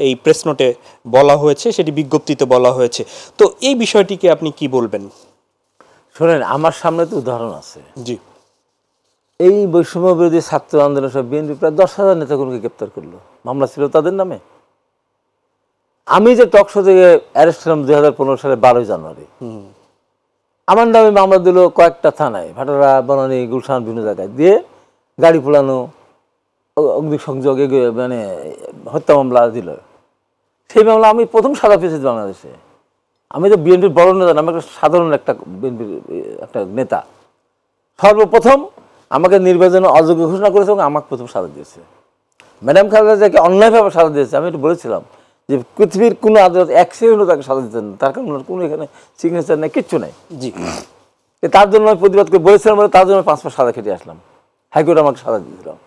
এই প্রেস নোটে বলা হয়েছে, সেটি বিজ্ঞপ্তিতে বলা হয়েছে। তো এই বিষয়টিকে আপনি কি বলবেন? শোনেন, আমার সামনে তো উদাহরণ আছে। জি, এই বৈষম্য বিরোধী ছাত্র আন্দোলন সব বিএনপি প্রায় 10,000 নেতাকর্মীকে গ্রেপ্তার করলো, মামলা ছিল তাদের নামে। আমি যে টকশো থেকে অ্যারেস্ট হলাম 2015 সালে 12 জানুয়ারি, আমার নামে মামলা দিল কয়েকটা থানায়, ভাটারা, বনানী, গুলশান, বিভিন্ন জায়গায় দিয়ে গাড়ি পোড়ানো, অগ্নিসংযোগ, মানে হত্যা মামলা দিল। সেই মামলা আমি প্রথম সাজা পেয়েছি বাংলাদেশে। আমি তো বিএনপির বড় নেতা না, আমি একটা সাধারণ একটা বিএনপির একটা নেতা। সর্বপ্রথম আমাকে নির্বাচনে অযোগ্য ঘোষণা করেছে এবং আমাকে প্রথম সাজা দিয়েছে। ম্যাডাম খালেদা জিয়াকে অন্যায়ভাবে সাজা দিয়েছে। আমি একটু বলেছিলাম যে পৃথিবীর কোনো আদালত এক সেকেন্ডও তাকে সাজা দিতেন, তার কারণ কোনো এখানে সিগনেচার নেই, কিচ্ছু নেই। জি, তার জন্য আমি প্রতিবাদ করে বলেছিলাম, বলে তার জন্য 5 মাস সাজা খেটে আসলাম, হাইকোর্ট আমাকে সাজা দিয়েছিলাম।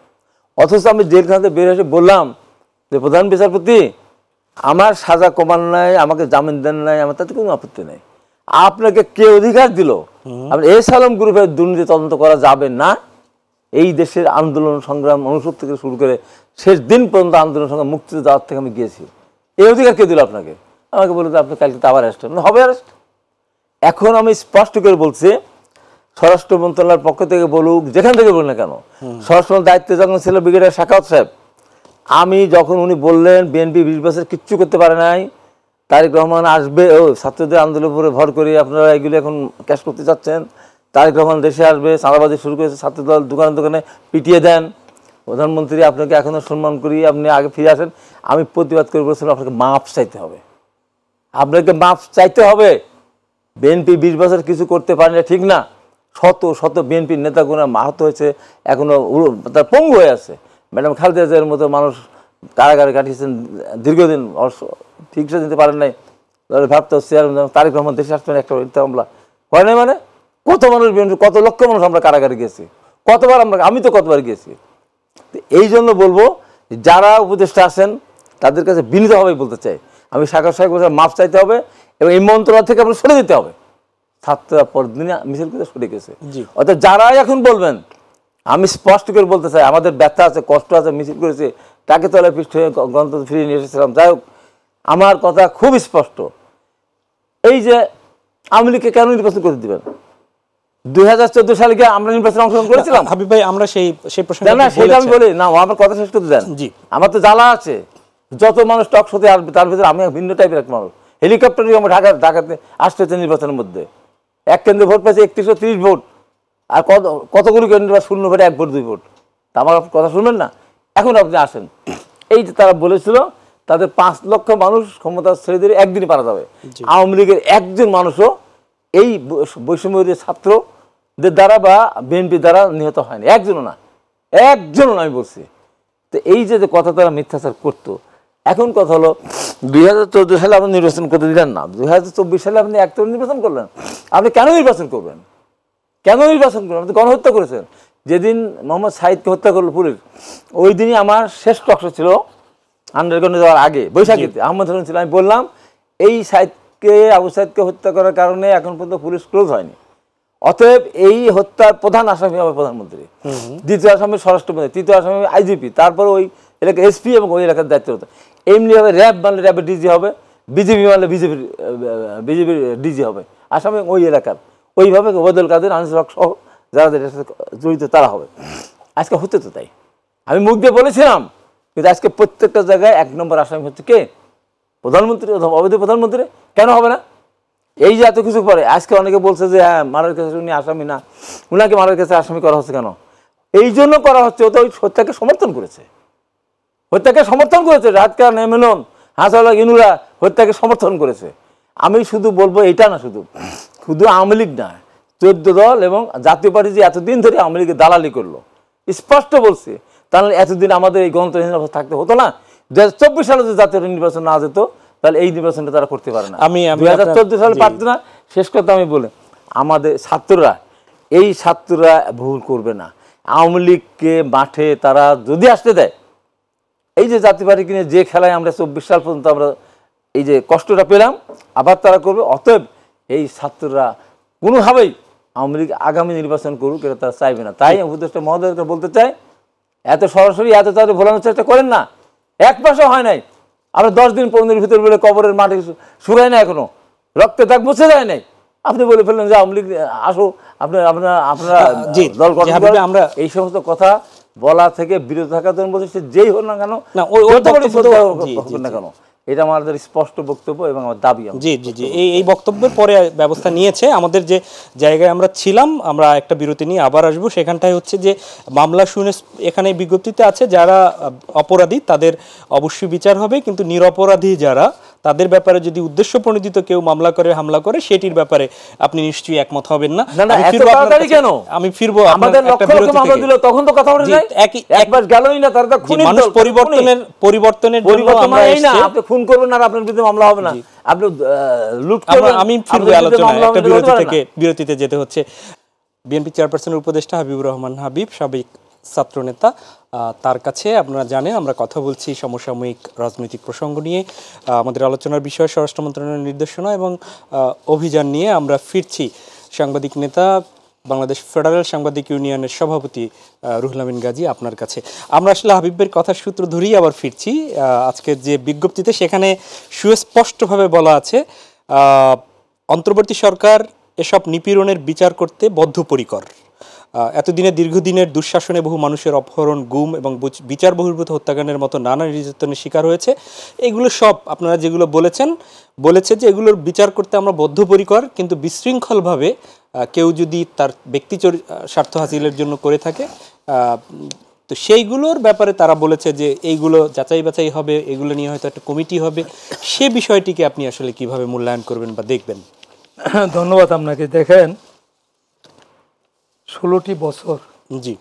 অথচ আমি জেলখানাতে বের এসে বললাম যে প্রধান বিচারপতি, আমার সাজা কমান নাই, আমাকে জামিন দেন নাই, আমার তাতে কোনো আপত্তি নেই। আপনাকে কে অধিকার দিল আপনি এসালাম গ্রুপের দুর্নীতি তদন্ত করা যাবে না? এই দেশের আন্দোলন সংগ্রাম 69 থেকে শুরু করে শেষ দিন পর্যন্ত আন্দোলন সংগ্রাম মুক্তিতে যাওয়ার থেকে আমি গিয়েছি। এই অধিকার কে দিল আপনাকে? আমাকে বলে আপনি কালকে আবার অ্যারেস্ট হবে। অ্যারেস্ট এখন আমি স্পষ্ট করে বলছি, স্বরাষ্ট্র মন্ত্রণালয়ের পক্ষ থেকে বলুক, যেখান থেকে বলুন না কেন, স্বরাষ্ট্র দায়িত্বে যখন ছিল ব্রিগেডিয়ার শাখাওয়াত সাহেব, আমি যখন উনি বললেন বিএনপি 20 বছর কিচ্ছু করতে পারে নাই, তারেক রহমান আসবে, ছাত্রদের আন্দোলনের উপরে ভর করে আপনারা এগুলো এখন ক্যাশ করতে চাচ্ছেন, তারেক রহমান দেশে আসবে, চাঁদাবাজি শুরু করেছে, ছাত্রদল দোকানে দোকানে পিটিয়ে দেন, প্রধানমন্ত্রী আপনাকে এখনও সম্মান করি, আপনি আগে ফিরে আসেন। আমি প্রতিবাদ করে বলছিলাম আপনাকে মাপ চাইতে হবে, আপনাকে মাপ চাইতে হবে। বিএনপি 20 বছর কিছু করতে পারে না ঠিক না, শত শত বিএনপির নেতাগুলো আহত হয়েছে, এখনো তার পঙ্গু হয়ে আছে। ম্যাডাম খালেদা জিয়ার মতো মানুষ কারাগারে কাটিয়েছেন দীর্ঘদিন, চিকিৎসা দিতে পারেন নাই, ভাবতে তারেক রহমান দেশে আসবেন, একটা হত্যা মামলা হয় নাই। মানে কত মানুষ বিএনপি, কত লক্ষ মানুষ আমরা কারাগারে গিয়েছি, কতবার আমি তো কতবার গিয়েছি। এই জন্য বলবো, যারা উপদেষ্টা আছেন তাদের কাছে বিনীতভাবে বলতে চাই, আমি শাখা সাহেব মাপ চাইতে হবে এবং এই মন্ত্রণালয় থেকে আপনার সরে যেতে হবে। ছাত্ররা পরদিনে মিছিল করে সরে গেছে। অর্থাৎ যারাই এখন বলবেন, আমি স্পষ্ট করে বলতে চাই, আমাদের ব্যথা আছে, কষ্ট আছে, মিছিল করেছে, তাকে তলায় পৃষ্ঠ হয়ে গণতন্ত্র ফিরিয়ে নিয়ে এসেছিলাম। যাই হোক, আমার কথা খুব স্পষ্ট, এই যে আওয়ামী লীগকে কেন নির্বাচন করতে দিবেন? 2014 সালে কি আমরা নির্বাচনে অংশগ্রহণ করেছিলাম? হাবিব ভাই, আমরা সেই প্রশ্নটা না, সেটা আমি বলি না, আমার কথা শেষ করতে দেন। জি, আমার তো জ্বালা আছে, যত মানুষ টক শোতে আসবে তার ভিতরে আমি ভিন্ন টাইপের এক মানুষ। হেলিকপ্টারে আমার ঢাকাতে আসতে হচ্ছে নির্বাচনের মধ্যে, এক কেন্দ্রে ভোট পাইছে 3130 ভোট, আর কতগুলো কেন্দ্র 0 ভোটে 1 ভোট 2 ভোট। তা আমার কথা শুনবেন না? এখন আপনি আসেন, এই যে তারা বলেছিল তাদের 5 লক্ষ মানুষ ক্ষমতা ছেড়ে দিলে একদিনই পারা যাবে। আওয়ামী লীগের একজন মানুষও এই বৈষম্যবিরোধী ছাত্রদের দ্বারা বা বিএনপির দ্বারা নিহত হয়নি, একজনও না, একজনও না, আমি বলছি। তো এই যে কথা তারা মিথ্যাচার করতো, এখন কথা হলো 2014 সালে আপনি নির্বাচন করতে দিলেন না, 2024 সালে আপনি একতরফা নির্বাচন করলেন। আপনি কেন নির্বাচন করবেন? কেন নির্বাচন করবেন? আপনি গণহত্যা করেছেন। যেদিন মোহাম্মদ সাঈদকে হত্যা করলো পুলিশ, ওই দিনই আমার শেষ টকশো ছিল আন্ডারগ্রাউন্ডে যাওয়ার আগে, বৈশাখীতে আহমদ হোসেন ছিল। আমি বললাম, এই সাঈদকে, আবু সাঈদকে হত্যা করার কারণে এখন পর্যন্ত পুলিশ ক্লোজ হয়নি, অতএব এই হত্যার প্রধান আসামি হবে প্রধানমন্ত্রী, দ্বিতীয় আসামি স্বরাষ্ট্রমন্ত্রী, তৃতীয় আসামি আইজিপি, তারপরে ওই এলাকা এসপি এবং ওই এলাকার দায়িত্ব। এমনি হবে র্যাব মানলে র্যাবের ডিজি হবে, বিজেপি মানলে বিজেপির ডিজি হবে আসামি ওই এলাকার। ওইভাবে ওবায়দুল কাদের, আনিসুল হক সহ যারা এটার সাথে জড়িত তারা হবে। আজকে হচ্ছে তো তাই, আমি মুখ দিয়ে বলেছিলাম, কিন্তু আজকে প্রত্যেকটা জায়গায় 1 নম্বর আসামি হচ্ছে কে? প্রধানমন্ত্রী অথবা অবৈধ প্রধানমন্ত্রী। কেন হবে না? এই যে এত কিছু পরে আজকে অনেকে বলছে যে হ্যাঁ মারার কাছে উনি আসামি না, উনাকে মারার কাছে আসামি করা হচ্ছে কেন? এই জন্য করা হচ্ছে, ও তো ওই হত্যাকে সমর্থন করেছে, হত্যাকে সমর্থন করেছে। রাতকার মেনন, হাসানুল্লাহ ইনুরা হত্যাকে সমর্থন করেছে। আমি শুধু বলবো এটা না, শুধু আওয়ামী লীগ না, 14 দল এবং জাতীয় পার্টি যে এতদিন ধরে আওয়ামী লীগের দালালি করলো, স্পষ্ট বলছে, তাহলে এতদিন আমাদের এই গণতন্ত্রহীন অবস্থা থাকতে হতো না। 2024 সালে যদি জাতীয় নির্বাচন না যেত, তাহলে এই নির্বাচনটা তারা করতে পারে না। 2014 সালে পারত না। শেষ কথা আমি বলে, আমাদের ছাত্ররা ভুল করবে না। আওয়ামী লীগকে মাঠে তারা যদি আসতে দেয়, এই যে জাতীয় পার্টি কিনে যে খেলায় আমরা 24 সাল পর্যন্ত আমরা এই যে কষ্টটা পেলাম, আবার তারা করবে। অতএব এই ছাত্ররা কোনোভাবেই আওয়ামী লীগ আগামী নির্বাচন করুক এটা তারা চাইবে না। তাই উপদেষ্টা মহোদয়কে বলতে চাই, এত সরাসরি এত তাদের ভোলানোর চেষ্টা করেন না। 1 মাসও হয় নাই, আমরা 10 দিন 15 দিনের ভিতরে বলে কবরের মাঠে শুরাই না, এখনো রক্তে দাগ মুছে যায় নাই। আপনি বলে ফেললেন যে আওয়ামী লীগ আসো, আপনারা দল গঠন করেন। আমরা এই সমস্ত কথা বলা থেকে বিরত থাকার জন্য বলছি, সে যেই হোক না কেন, না কেন, এটা আমাদের স্পষ্ট বক্তব্য এবং আমার দাবি। জি জি জি, এই বক্তব্যের পরে ব্যবস্থা নিয়েছে। আমাদের যে জায়গায় আমরা ছিলাম, আমরা একটা বিরতি নিয়ে আবার আসবো। সেখানটায় হচ্ছে যে মামলা শুনে এখানে বিজ্ঞপ্তিতে আছে যারা অপরাধী তাদের অবশ্যই বিচার হবে, কিন্তু নিরপরাধী যারা, তাদের ব্যাপারে যদি উদ্দেশ্য প্রণোদিত কেউ মামলা করে হামলা করে, সেটির ব্যাপারে আপনি নিশ্চয়ই একমত হবেন না। আমি ফিরবো, আমাদের তখন তো কথা বলে একবার গেলই না, তারা মানুষ পরিবর্তনের জন্য আমরা আপনি খুন করবেন না, আপনার বিরুদ্ধে মামলা হবে না, আপনি লুট করবেন। আমি ফিরবো আলোচনা, একটা বিরতিতে যেতে হচ্ছে। বিএনপি চেয়ারপারসনের উপদেষ্টা হাবিবুর রহমান হাবিব, সাবেক ছাত্রনেতা, তার কাছে আপনারা জানেন আমরা কথা বলছি সমসাময়িক রাজনৈতিক প্রসঙ্গ নিয়ে। আমাদের আলোচনার বিষয় স্বরাষ্ট্র মন্ত্রণালয়ের নির্দেশনা এবং অভিযান নিয়ে আমরা ফিরছি। সাংবাদিক নেতা, বাংলাদেশ ফেডারেল সাংবাদিক ইউনিয়নের সভাপতি রুহুল আমিন গাজী আপনার কাছে। আমরা আসলে হাবিবের কথার সূত্র ধরেই আবার ফিরছি। আজকের যে বিজ্ঞপ্তিতে সেখানে সুস্পষ্টভাবে বলা আছে অন্তর্বর্তী সরকার এসব নিপীড়নের বিচার করতে বদ্ধপরিকর। এতদিনে দীর্ঘদিনের দুঃশাসনে বহু মানুষের অপহরণ, গুম এবং বিচার বহির্ভূত হত্যাকাণ্ডের মতো নানা নির্যাতনের শিকার হয়েছে। এগুলো সব আপনারা যেগুলো বলেছে যে এগুলোর বিচার করতে আমরা বদ্ধপরিকর, কিন্তু বিশৃঙ্খলভাবে কেউ যদি তার ব্যক্তি স্বার্থ হাসিলের জন্য করে থাকে, তো সেইগুলোর ব্যাপারে তারা বলেছে যে এইগুলো যাচাই বাছাই হবে, এগুলো নিয়ে হয়তো একটা কমিটি হবে। সে বিষয়টিকে আপনি আসলে কিভাবে মূল্যায়ন করবেন বা দেখবেন? ধন্যবাদ আপনাকে। দেখেন, 16টি বছর জি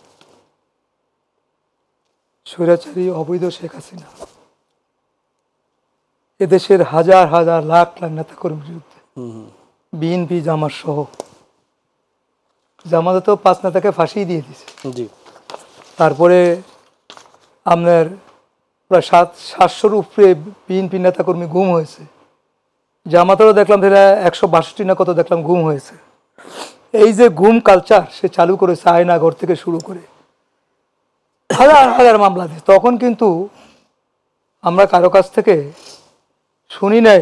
স্বৈরাচারী অবৈধ শেখ হাসিনা এদেশের হাজার হাজার লাখ লাখ নেতাকর্মীর বিরুদ্ধে, বিএনপি জামাত সহ, জামাতে তো 5 নেতাকে ফাঁসি দিয়ে দিয়েছে। তারপরে আপনার প্রায় 700-র উপরে বিএনপি নেতাকর্মী গুম হয়েছে। জামাতেরও দেখলাম 162 না কত দেখলাম গুম হয়েছে। এই যে গুম কালচার সে চালু করেছে আয়নাঘর থেকে শুরু করে হাজার হাজার মামলা দিয়ে, তখন কিন্তু আমরা কারো কাছ থেকে শুনি নাই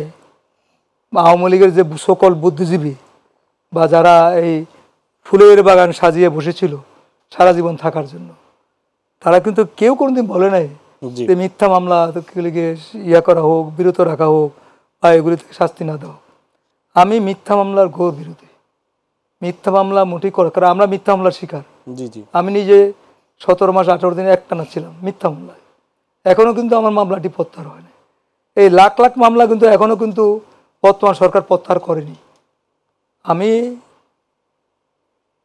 আওয়ামী লীগের যে সকল বুদ্ধিজীবী বা যারা এই ফুলের বাগান সাজিয়ে বসেছিল সারা জীবন থাকার জন্য, তারা কিন্তু কেউ কোনোদিন বলে নাই যে মিথ্যা মামলা ইয়া করা হোক, বিরত রাখা হোক বা এগুলি থেকে শাস্তি না দেওয়া। আমি মিথ্যা মামলার ঘোর বিরোধী। মিথ্যা মামলা মোটেই করা, কারণ আমরা মিথ্যা মামলার শিকার। আমি নিজে 17 মাস 18 দিন একটানা ছিলাম মিথ্যা মামলায়, এখনো কিন্তু আমার মামলাটি প্রত্যাহার হয়নি। এই লাখ লাখ মামলা কিন্তু এখনো কিন্তু বর্তমান সরকার প্রত্যাহার করেনি। আমি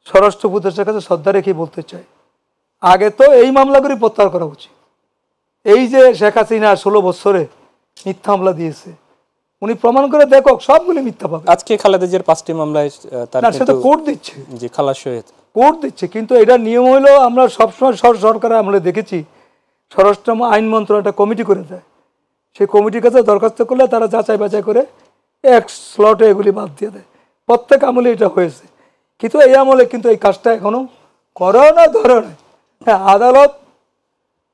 স্বরাষ্ট্র উপদেষ্টার কাছে শ্রদ্ধা রেখে বলতে চাই, আগে তো এই মামলাগুলি প্রত্যাহার করা উচিত। এই যে শেখ হাসিনা 16 বছরে মিথ্যা মামলা দিয়েছে, উনি প্রমাণ করে দেখো সবগুলি মিথ্যা পাবে। আজকে খালেদা জিয়ার 5টি মামলায় সেটা কোর্ট দিচ্ছে, যে খালাস হয়েছে কোর্ট দিচ্ছে। কিন্তু এটা নিয়ম হলো, আমরা সবসময় সরকারে আমরা দেখেছি স্বরাষ্ট্র আইন মন্ত্রণালয় একটা কমিটি করে দেয়, সেই কমিটির কাছে দরখাস্ত করলে তারা যাচাই বাছাই করে এক স্লটে এগুলি বাদ দিয়ে দেয়। প্রত্যেক আমলে এটা হয়েছে। কিন্তু এই আমলে কিন্তু এই কাজটা এখনো করো না ধরো না। হ্যাঁ, আদালত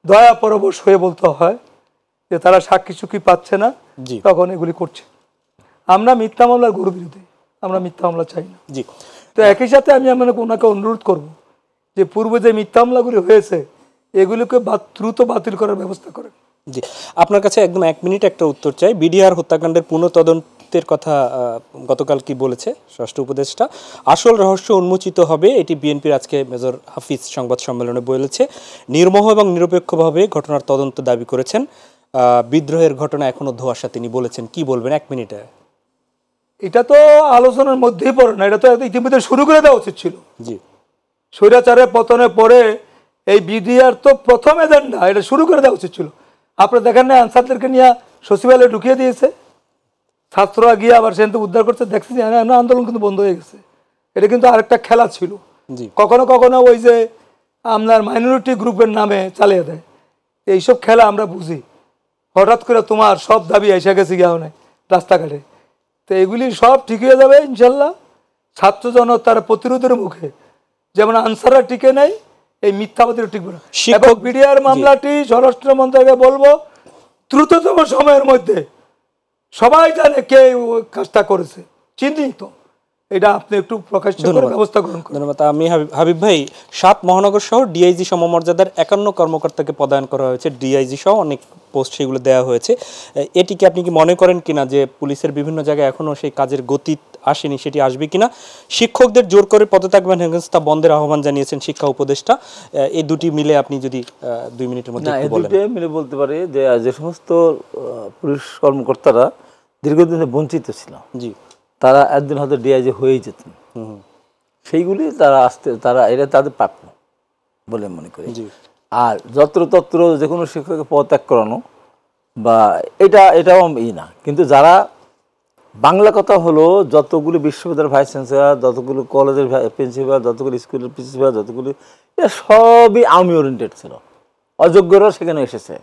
দয়া পরবশ হয়ে বলতে হয় যে তারা সাক্ষী সুখী পাচ্ছে না, জি তখন এগুলি করছে। আমরা মিথ্যা মামলার গরু বিরোধী, আমরা মিথ্যা মামলা চাই না। জি তো একই সাথে আমি ওনাকে অনুরোধ করব যে পূর্বে যে মিথ্যা মামলাগুলি হয়েছে এগুলিকে দ্রুত বাতিল করার ব্যবস্থা করেন। জি, আপনার কাছে একদম 1 মিনিট একটা উত্তর চাই। বিডিআর হত্যাকাণ্ডের পুনঃতদন্তের কথা গতকাল কি বলেছে স্বরাষ্ট্র উপদেষ্টা? আসল রহস্য উন্মোচিত হবে, এটি বিএনপির আজকে মেজর হাফিজ সংবাদ সম্মেলনে বলেছে। নির্মোহ এবং নিরপেক্ষভাবে ঘটনার তদন্ত দাবি করেছেন। বিদ্রোহের ঘটনা এখনো ধোঁয়াশা তিনি বলেছেন। কি বলবেন 1 মিনিটে? এটা তো আলোচনার মধ্যেই পড়ে না, এটা তো ইতিমধ্যে শুরু করে দেওয়া উচিত ছিল। জি স্বৈরাচারের পতনের পরে এই বিডিআর তো প্রথম এজেন্ডা, এটা শুরু করে দেওয়া উচিত ছিল। আপনারা দেখেন না আনসারদেরকে নিয়ে সচিবালয়ে ঢুকিয়ে দিয়েছে, ছাত্ররা গিয়ে আবার সেখান থেকে উদ্ধার করছে, দেখছি যে আন্দোলন কিন্তু বন্ধ হয়ে গেছে। এটা কিন্তু আরেকটা খেলা ছিল। জি কখনো কখনো ওই যে আপনার মাইনরিটি গ্রুপের নামে চালিয়ে দেয়, এইসব খেলা আমরা বুঝি। হঠাৎ করে তোমার সব দাবি এসে গেছে গিয়া নেই রাস্তাঘাটে, তো এগুলি সব ঠিক হয়ে যাবে ইনশাল্লাহ। ছাত্র জনতার প্রতিরোধের মুখে যেমন আনসাররা টিকে নেই, এই মিথ্যাবাদীরা টিকবে না। এবং বিডিআর মামলাটি স্বরাষ্ট্র মন্ত্রণালয়কে বলবো দ্রুততম সময়ের মধ্যে, সবাই জানে কে ওই কাজটা করেছে, চিহ্নিত, এটা আপনি একটু প্রকাশ্য করে ব্যবস্থা গ্রহণ করুন। ধন্যবাদ। আমি হাবিব ভাই, 7 মহানগর সহ ডিআইজি সমমর্যাদার 51 কর্মকর্তাকে পদায়ন করা হয়েছে। ডিআইজি সহ অনেক পোস্ট সেগুলো দেওয়া হয়েছে। এটিকে আপনি কি মনে করেন কিনা যে পুলিশের বিভিন্ন জায়গায় এখনো সেই কাজের গতি আসেনি, সেটি আসবে কিনা? শিক্ষকদের জোর করে পদত্যাগ বা হেনস্থা বন্ধের আহ্বান জানিয়েছেন শিক্ষা উপদেষ্টা। এই দুটি মিলে আপনি যদি 2 মিনিটের মধ্যে একটু বলেন। মিলে বলতে পারে যে যে সমস্ত পুলিশ কর্মকর্তারা দীর্ঘদিনে বঞ্চিত ছিল, জি তারা একদিন হয়তো ডিআইজি হয়েই যেতেন, সেইগুলি তারা এটা তাদের প্রাপ্য বলে মনে করি। আর যত্রতত্র যে কোনো শিক্ষককে পদত্যাগ করানো বা এটাও না, কিন্তু যারা বাংলা কথা হলো যতগুলো বিশ্ববিদ্যালয়ের ভাইস চ্যান্সেলর, যতগুলো কলেজের প্রিন্সিপাল, যতগুলো স্কুলের প্রিন্সিপাল, যতগুলো, এটা সবই আর্মি ওরিয়েন্টেড ছিল। অযোগ্যরাও সেখানে এসেছে,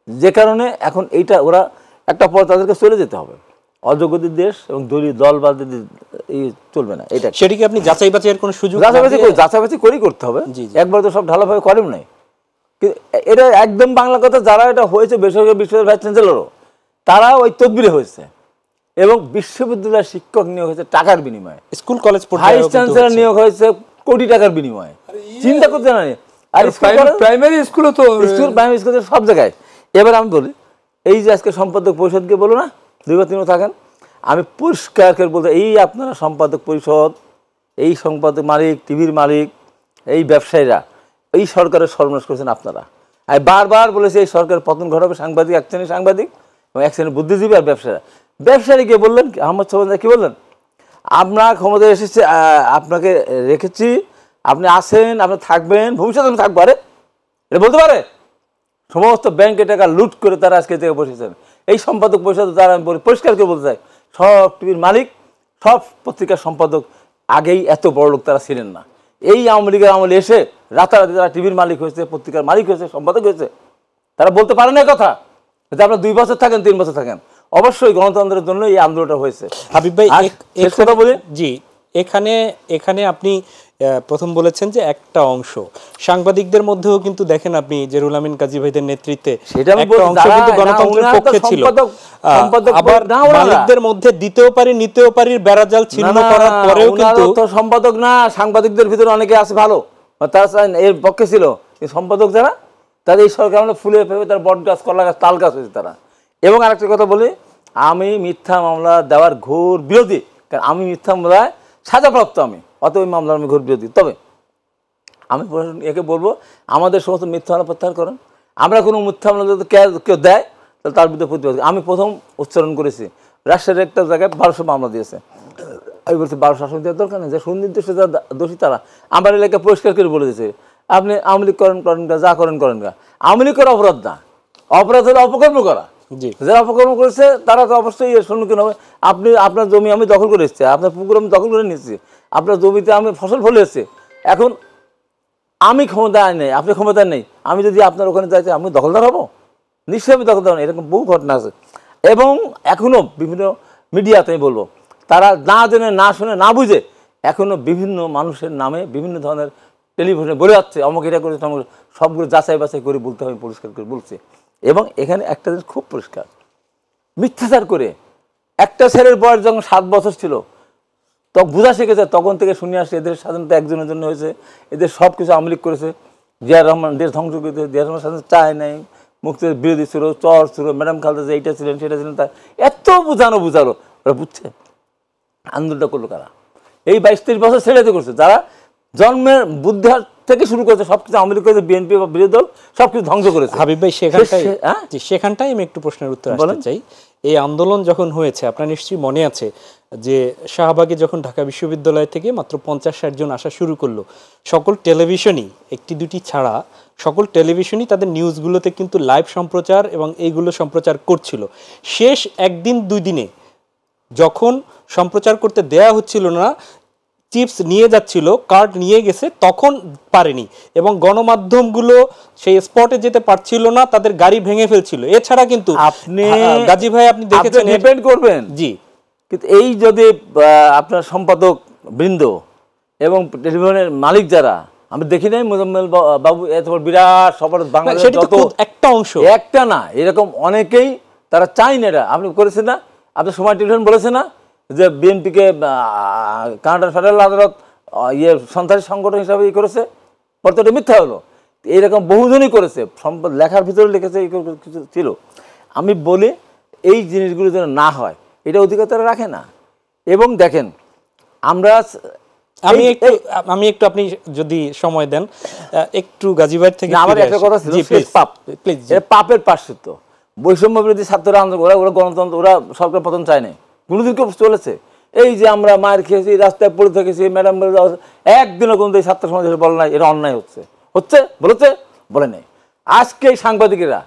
যে কারণে এখন এইটা ওরা একটা পর তাদেরকে চলে যেতে হবে। অযোগ্যদের দেশ এবং দলবাদী চলবে না। এটা সেটি কি আপনি যাচাই বাছাইয়ের কোনো সুযোগ? যাচাই করেই করতে হবে, একবার তো সব ঢালাভাবে করেও নাই। এটা একদম বাংলা কথা, যারা এটা হয়েছে বেসরকারি বিশ্ববিদ্যালয়ের ভাইস চ্যান্সেলরও, তারা ওই তদবিরে হয়েছে এবং বিশ্ববিদ্যালয়ের শিক্ষক নিয়োগ হয়েছে টাকার বিনিময়ে, স্কুল কলেজ ভাইস চ্যান্সেলর নিয়োগ হয়েছে কোটি টাকার বিনিময়ে। চিন্তা করতে না, আর প্রাইমারি স্কুলও তো প্রাইমারি স্কুল সব জায়গায়। এবার আমি বলি, এই যে আজকে সম্পাদক পরিষদকে বলো না 2 বা 3 থাকেন, আমি পরিষ্কার করে বলতে, এই আপনারা সম্পাদক পরিষদ, এই সম্পাদক মালিক, টিভির মালিক, এই ব্যবসায়ীরা এই সরকারের সর্বনাশ করেছেন আপনারা। আমি বারবার বলেছি এই সরকারের পতন ঘটাবে সাংবাদিক, এক শ্রেণীর সাংবাদিক এবং এক শ্রেণীর বুদ্ধিজীবী আর ব্যবসায়ীরা। ব্যবসায়ী গিয়ে বললেন, আহমদ সোহান কি বললেন, আপনার ক্ষমতায় এসেছে, আপনাকে রেখেছি, আপনি আসেন, আপনি থাকবেন, ভবিষ্যতে আমি থাকবো। আরে এটা বলতে পারে? সমস্ত ব্যাংকে টাকা লুট করে তারা আজকে থেকে বসেছেন। এই সম্পাদক পরিষদ তারা, আমি বলি পরিষ্কার করে বলতে চাই, সব টিভির মালিক, সব পত্রিকার সম্পাদক আগেই এত বড় লোক তারা ছিলেন না। এই আওয়ামী লীগের আমলে এসে রাতারাতি তারা টিভির মালিক হয়েছে, পত্রিকার মালিক হয়েছে, সম্পাদক হয়েছে। তারা বলতে পারে না কথা যে আপনারা 2 বছর থাকেন, 3 বছর থাকেন। অবশ্যই গণতন্ত্রের জন্য এই আন্দোলনটা হয়েছে। হাবিব ভাই, কথা বলি, জি, এখানে আপনি প্রথম বলেছেন যে একটা অংশ সাংবাদিকদের মধ্যেও কিন্তু দেখেন আপনি যে রুহুল আমিন কাজী ভাইদের নেতৃত্বে একটা অংশ কিন্তু গণতন্ত্রের পক্ষে ছিল। আবার মালিকদের মধ্যে দিতেও পারি নিতেও পারি বেড়াজাল ছিন্ন করার পরেও কিন্তু সম্পাদক না, সাংবাদিকদের ভিতরে অনেকে আছে ভালো, তারা এর পক্ষে ছিল। সম্পাদক যারা, তাদের এই সরকার আমরা ফুলে ফেলে তার বট গাছ, কলা গাছ, তাল গাছ হয়েছে তারা। এবং আরেকটা কথা বলি, আমি মিথ্যা মামলা দেওয়ার ঘোর বিরোধী, কারণ আমি মিথ্যা মামলায় সাজাপ্রাপ্ত, আমি অত ওই মামলার আমি ঘোর বিরোধী। তবে আমি একে বলবো, আমাদের সমস্ত মিথ্যা মামলা প্রত্যাহার করেন। আমরা কোনো মিথ্যা মামলা যদি কেউ দেয় তাহলে তার বিরুদ্ধে প্রতিবাদ। আমি প্রথম উচ্চারণ করেছি, রাজশাহীর একটা জায়গায় 1200 মামলা দিয়েছে। আমি বলছি 1200 শাসন দেওয়ার দরকার নেই, যে সুনির্দিষ্ট যারা দোষী তারা। আমার এলাকায় পরিষ্কার করে বলে দিয়েছে, আপনি আওয়ামী লীগ করেন গা, যা করেন গা। আওয়ামী লীগ করা অপরাধ না, অপরাধ হলে অপকর্ম করা। যারা অপকর্ম করেছে তারা তো অবশ্যই এর সম্মুখীন হবে। আপনি আপনার জমি আমি দখল করে এসেছি, আপনার পুকুর আমি দখল করে নিচ্ছি, আপনার জমিতে আমি ফসল ফলে এসেছি। এখন আমি ক্ষমতায় নেই, আপনি ক্ষমতায় নেই, আমি যদি আপনার ওখানে যাইতে আমি দখলদার হবো? নিশ্চয়ই আমি দখলদার। এরকম বহু ঘটনা আছে। এবং এখনও বিভিন্ন মিডিয়াতে আমি বলবো, তারা না জেনে, না শুনে, না বুঝে এখনো বিভিন্ন মানুষের নামে বিভিন্ন ধরনের টেলিভিশনে বলে যাচ্ছে অমুক এটা করেছে অমুক, সবগুলো যাচাই বাছাই করে বলতে হবে, পরিষ্কার করে বলছে। এবং এখানে একটা জিনিস খুব পরিষ্কার, মিথ্যাচার করে একটা ছেলের বয়স যখন 7 বছর ছিল তখন বোঝা শিখেছে, তখন থেকে শুনে আসছে এদের স্বাধীনতা একজনের জন্য হয়েছে, এদের সব কিছু আওয়ামী লীগ করেছে, জিয়াউর রহমান দেশ ধ্বংস করেছে, জিয়াউর রহমান স্বাধীনতা চায় নাই, মুক্তির বিরোধী ছিল, চর ছিল, ম্যাডাম খালেদা যে এইটা ছিলেন সেটা ছিলেন, তা এত বুঝানো ওরা বুঝছে। আন্দোলনটা করলো কারা? এই 22-23 বছর ছেলেতে করছে, যারা জন্মের বুদ্ধি থেকে শুরু করেছে, সবকিছু আওয়ামী লীগ করেছে, বিএনপি বা বিরোধী দল সবকিছু ধ্বংস করেছে। হাবিব ভাই, সেখানটাই আমি একটু প্রশ্নের উত্তর আসতে চাই। এই আন্দোলন যখন হয়েছে, আপনার নিশ্চয়ই মনে আছে যে শাহবাগে যখন ঢাকা বিশ্ববিদ্যালয় থেকে মাত্র 50-60 জন আসা শুরু করলো, সকল টেলিভিশনই, 1-2টি ছাড়া সকল টেলিভিশনই তাদের নিউজগুলোতে কিন্তু লাইভ সম্প্রচার এবং এইগুলো সম্প্রচার করছিল। শেষ 1-2 দিনে যখন সম্প্রচার করতে দেয়া হচ্ছিল না, চিপস নিয়ে যাচ্ছিল, কার্ড নিয়ে গেছে, তখন পারেনি, এবং গণমাধ্যমগুলো সেই স্পটে যেতে পারছিল না, তাদের গাড়ি ভেঙে ফেলছিল। এছাড়া কিন্তু আপনি গাজী ভাই আপনি দেখেছেন, ডিপেন্ড করবেন জি, কিন্তু এই যদি আপনার সম্পাদক বৃন্দ এবং টেলিভিশনের মালিক যারা, আমি দেখি নাই মোজাম্মেল বাবু এত বড় বিরাট সবার বাংলাদেশ একটা অংশ, একটা না, এরকম অনেকেই তারা চাই না। এটা আপনি করেছেন না, আপনার সময় টেলিভিশন বলেছে না যে বিএনপিকে কানাডার ফেডারেল আদালত সন্ত্রাসী সংগঠন হিসাবে করেছে, পরে তো এটা মিথ্যা হলো। এইরকম বহুজনই করেছে, লেখার ভিতরে লিখেছে, কিছু ছিল। আমি বলি এই জিনিসগুলো যেন না হয়, এটা অধিকার তারা রাখে না। এবং দেখেন আমরা আমি একটু, আপনি যদি সময় দেন একটু গাজী ভাই থেকে আমার একটা কথা ছিল, পাপের পার্শ্বিত্য, বৈষম্য বিরোধী ছাত্ররা আন্দোলন, ওরা গণতন্ত্র, ওরা সরকার পতন চায় না, কোনোদিন কেউ চলেছে। এই যে আমরা মায়ের খেয়েছি, রাস্তায় পড়ে থেকেছি, ম্যাডাম একদিনও কোনো ছাত্র সমাজ বলে নাই এটা অন্যায় হচ্ছে বলেছে, বলে নাই। আজকে সাংবাদিকেরা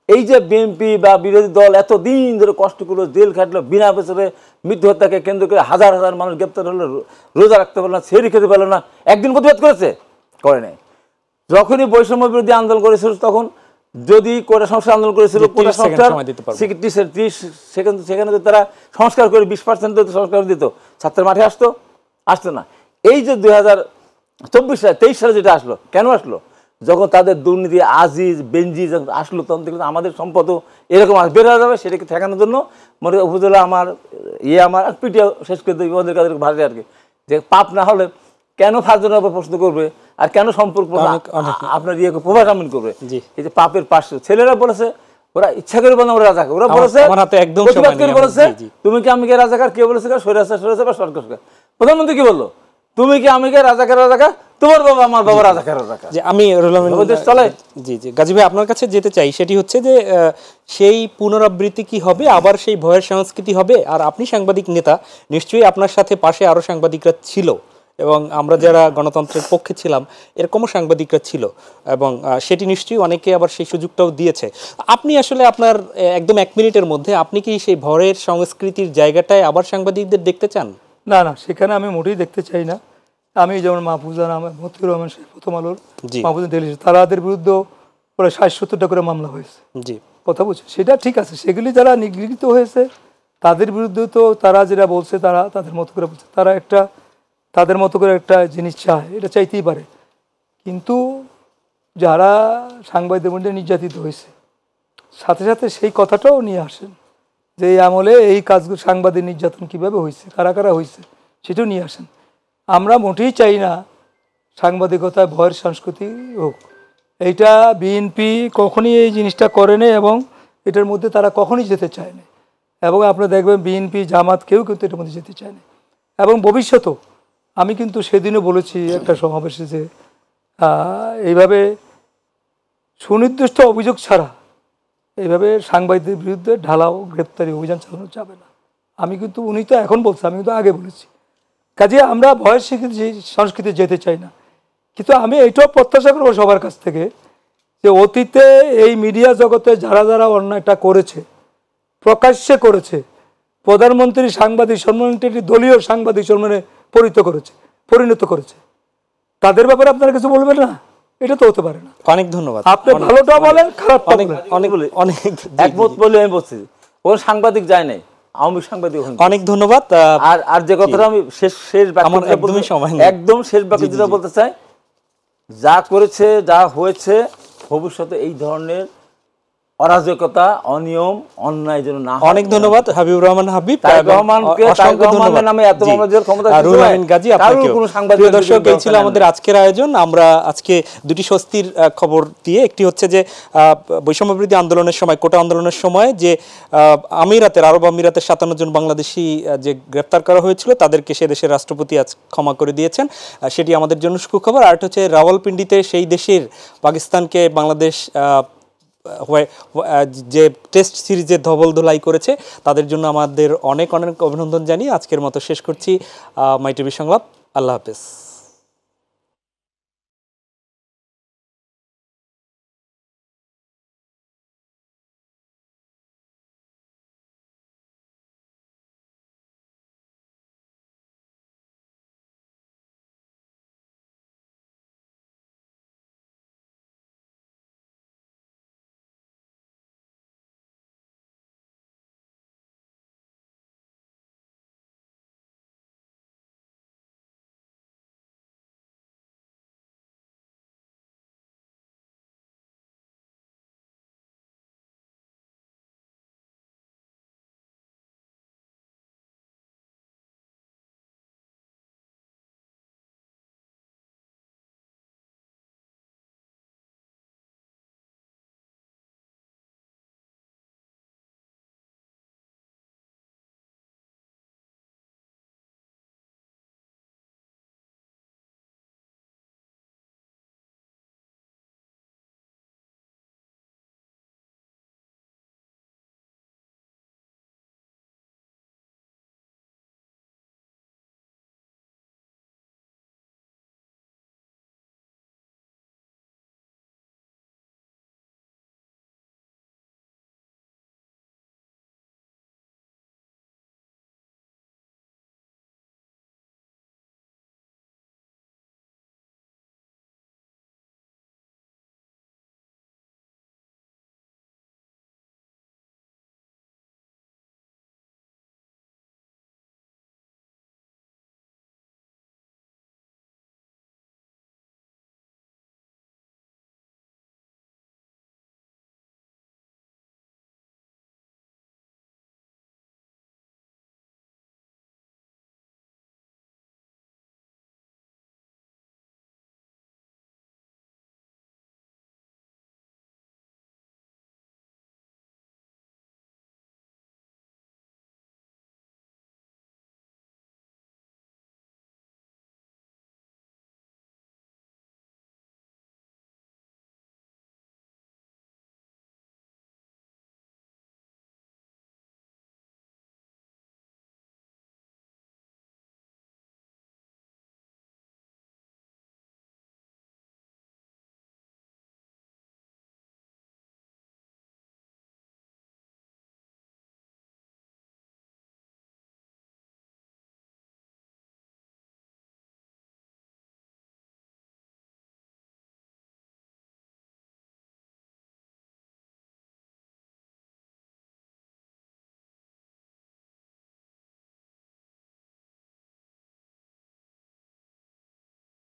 এই যে বিএনপি বা বিরোধী দল এতদিন ধরে কষ্ট করলো, জেল খাটলো, বিনা বছরে মৃত্যু হত্যাকে কেন্দ্র করে হাজার হাজার মানুষ গ্রেপ্তার হলো, রোজা রাখতে পারলো না, সেরি খেতে পারলো না, একদিন প্রতিবাদ করেছে? করে নাই। যখনই বৈষম্য বিরোধী আন্দোলন করেছিল, তখন যদি কোটা সংস্কার আন্দোলন করেছিল, কোটা সংস্কার 30 সেকেন্ড, সেখানে তারা সংস্কার করে 20% সংস্কার দিত, ছাত্রের মাঠে আসতো না। এই যে 2023 সালে যেটা আসলো, কেন আসলো? যখন তাদের দুর্নীতি আজিজ বেঞ্জি যখন আসলো, তখন দেখলাম আমাদের সম্পদও এরকম বের হয়ে যাবে, সেটাকে ঠেকানোর জন্য মনে উপজেলা আমার আমার পিটিও শেষ করে দেবে ওদের কাদের ভাষে আর কি, যে পাপ না হলে কেন ফাজলের উপর প্রশ্ন করবে, আর কেন সম্পর্ক আপনার প্রভাব সামিল করবে? এই যে পাপের পাশে ছেলেরা বলেছে, ওরা ইচ্ছা করে বলে ওরা রাজাকার, ওরা বলেছে তুমি কি আমি কে রাজাকার, কে বলেছে সরেছে বা সরকার। প্রধানমন্ত্রী কি বললো, তুমি কি আমি কে রাজাকার, তোমার বাবা আমার বাবা রাজাকার। যে আমি জি জি গাজী ভাই আপনার কাছে যেতে চাই, সেটি হচ্ছে যে সেই পুনরাবৃত্তি কি হবে, আবার সেই ভয়ের সংস্কৃতি হবে? আর আপনি সাংবাদিক নেতা, নিশ্চয়ই আপনার সাথে পাশে আরো সাংবাদিকরা ছিল, এবং আমরা যারা গণতন্ত্রের পক্ষে ছিলাম এরকমও সাংবাদিকরা ছিল, এবং সেটি নিশ্চয়ই অনেকে আবার সেই সুযোগটাও দিয়েছে। আপনি আসলে আপনার একদম 1 মিনিটের মধ্যে আপনি কি সেই ভয়ের সংস্কৃতির জায়গাটায় আবার সাংবাদিকদের দেখতে চান? না, সেখানে আমি মোটেই দেখতে চাই না। আমি যেমন মাহফুজা মতিউর রহমান প্রথম আলোর মাহফুজা দিল্লি, তাদের বিরুদ্ধে প্রায় 60-70টা করে মামলা হয়েছে। জি, কথা বলছে, সেটা ঠিক আছে। সেগুলি যারা নিগৃহীত হয়েছে তাদের বিরুদ্ধে তো তারা যেটা বলছে, তারা তাদের মতো করে বলছে, তারা তাদের মতো করে একটা জিনিস চায়, এটা চাইতেই পারে। কিন্তু যারা সাংবাদিকদের মধ্যে নির্যাতিত হয়েছে, সাথে সাথে সেই কথাটাও নিয়ে আসেন যে এই আমলে এই কাজগুলো, সাংবাদিক নির্যাতন কিভাবে হয়েছে, কারা কারা হয়েছে, সেটাও নিয়ে আসেন। আমরা মোটেই চাই না সাংবাদিকতায় ভয়ের সংস্কৃতি হোক। এইটা বিএনপি কখনই এই জিনিসটা করেনি, এবং এটার মধ্যে তারা কখনই যেতে চায় না। এবং আপনারা দেখবেন বিএনপি জামাত কেউ কিন্তু এটার মধ্যে যেতে চায় না। এবং ভবিষ্যতেও আমি কিন্তু সেদিনও বলেছি একটা সমাবেশে যে এইভাবে সুনির্দিষ্ট অভিযোগ ছাড়া এইভাবে সাংবাদিকদের বিরুদ্ধে ঢালাও গ্রেপ্তারি অভিযান চালানো যাবে না। আমি কিন্তু, উনি তো এখন বলছে, আমি কিন্তু আগে বলেছি। কাজে আমরা ভয়ের সংস্কৃতি যেতে চাই না। কিন্তু আমি এইটাও প্রত্যাশা করবো সবার কাছ থেকে যে অতীতে এই মিডিয়া জগতে যারা যারা অন্যায়টা করেছে, প্রকাশ্যে করেছে, প্রধানমন্ত্রী সাংবাদিক সম্মানটি দলীয় সাংবাদিক সম্মানে পরিণত করেছে, তাদের ব্যাপারে আপনারা কিছু বলবেন না? এটা তো হতে পারে না। অনেক ধন্যবাদ। আপনি ভালোটা বলেন, খারাপটা বলেন। একমত বলে আমি বলছি, ও সাংবাদিক যায় নাই, আওয়ামী সাংবাদিক ওখানে। অনেক ধন্যবাদ। আর যে কথাটা আমি শেষ আমার একদমই সময় নেই। একদম শেষ বাক্য যেটা বলতে চাই, যা করেছে, যা হয়েছে, ভবিষ্যতে এই ধরনের অরাজকতা, অনিয়ম, অন্যায় যেন না হয়। অনেক ধন্যবাদ হাবিবুর রহমান হাবিব। তারেক রহমানের নামে এত মামলা দেওয়ার ক্ষমতা ছিল রুহুল আমিন গাজী আপনাকে। প্রিয় দর্শক, এই ছিল আমাদের আজকের আয়োজন। আমরা আজকে দুটি স্বস্তির খবর দিয়ে, একটি হচ্ছে যে বৈষম্যবিরোধী আন্দোলনের সময়, কোটা আন্দোলনের সময় যে আমিরাতের, আরব আমিরাতের 57 জন বাংলাদেশি যে গ্রেপ্তার করা হয়েছিল, তাদেরকে সে দেশের রাষ্ট্রপতি আজ ক্ষমা করে দিয়েছেন, সেটি আমাদের জন্য সুখবর। আর একটা হচ্ছে রাওয়ালপিন্ডিতে সেই দেশের পাকিস্তানকে বাংলাদেশ যে টেস্ট সিরিজে ধবল ধোলাই করেছে, তাদের জন্য আমাদের অনেক অনেক অভিনন্দন জানিয়ে আজকের মতো শেষ করছি মাই টিভি সংলাপ। আল্লাহ হাফেজ।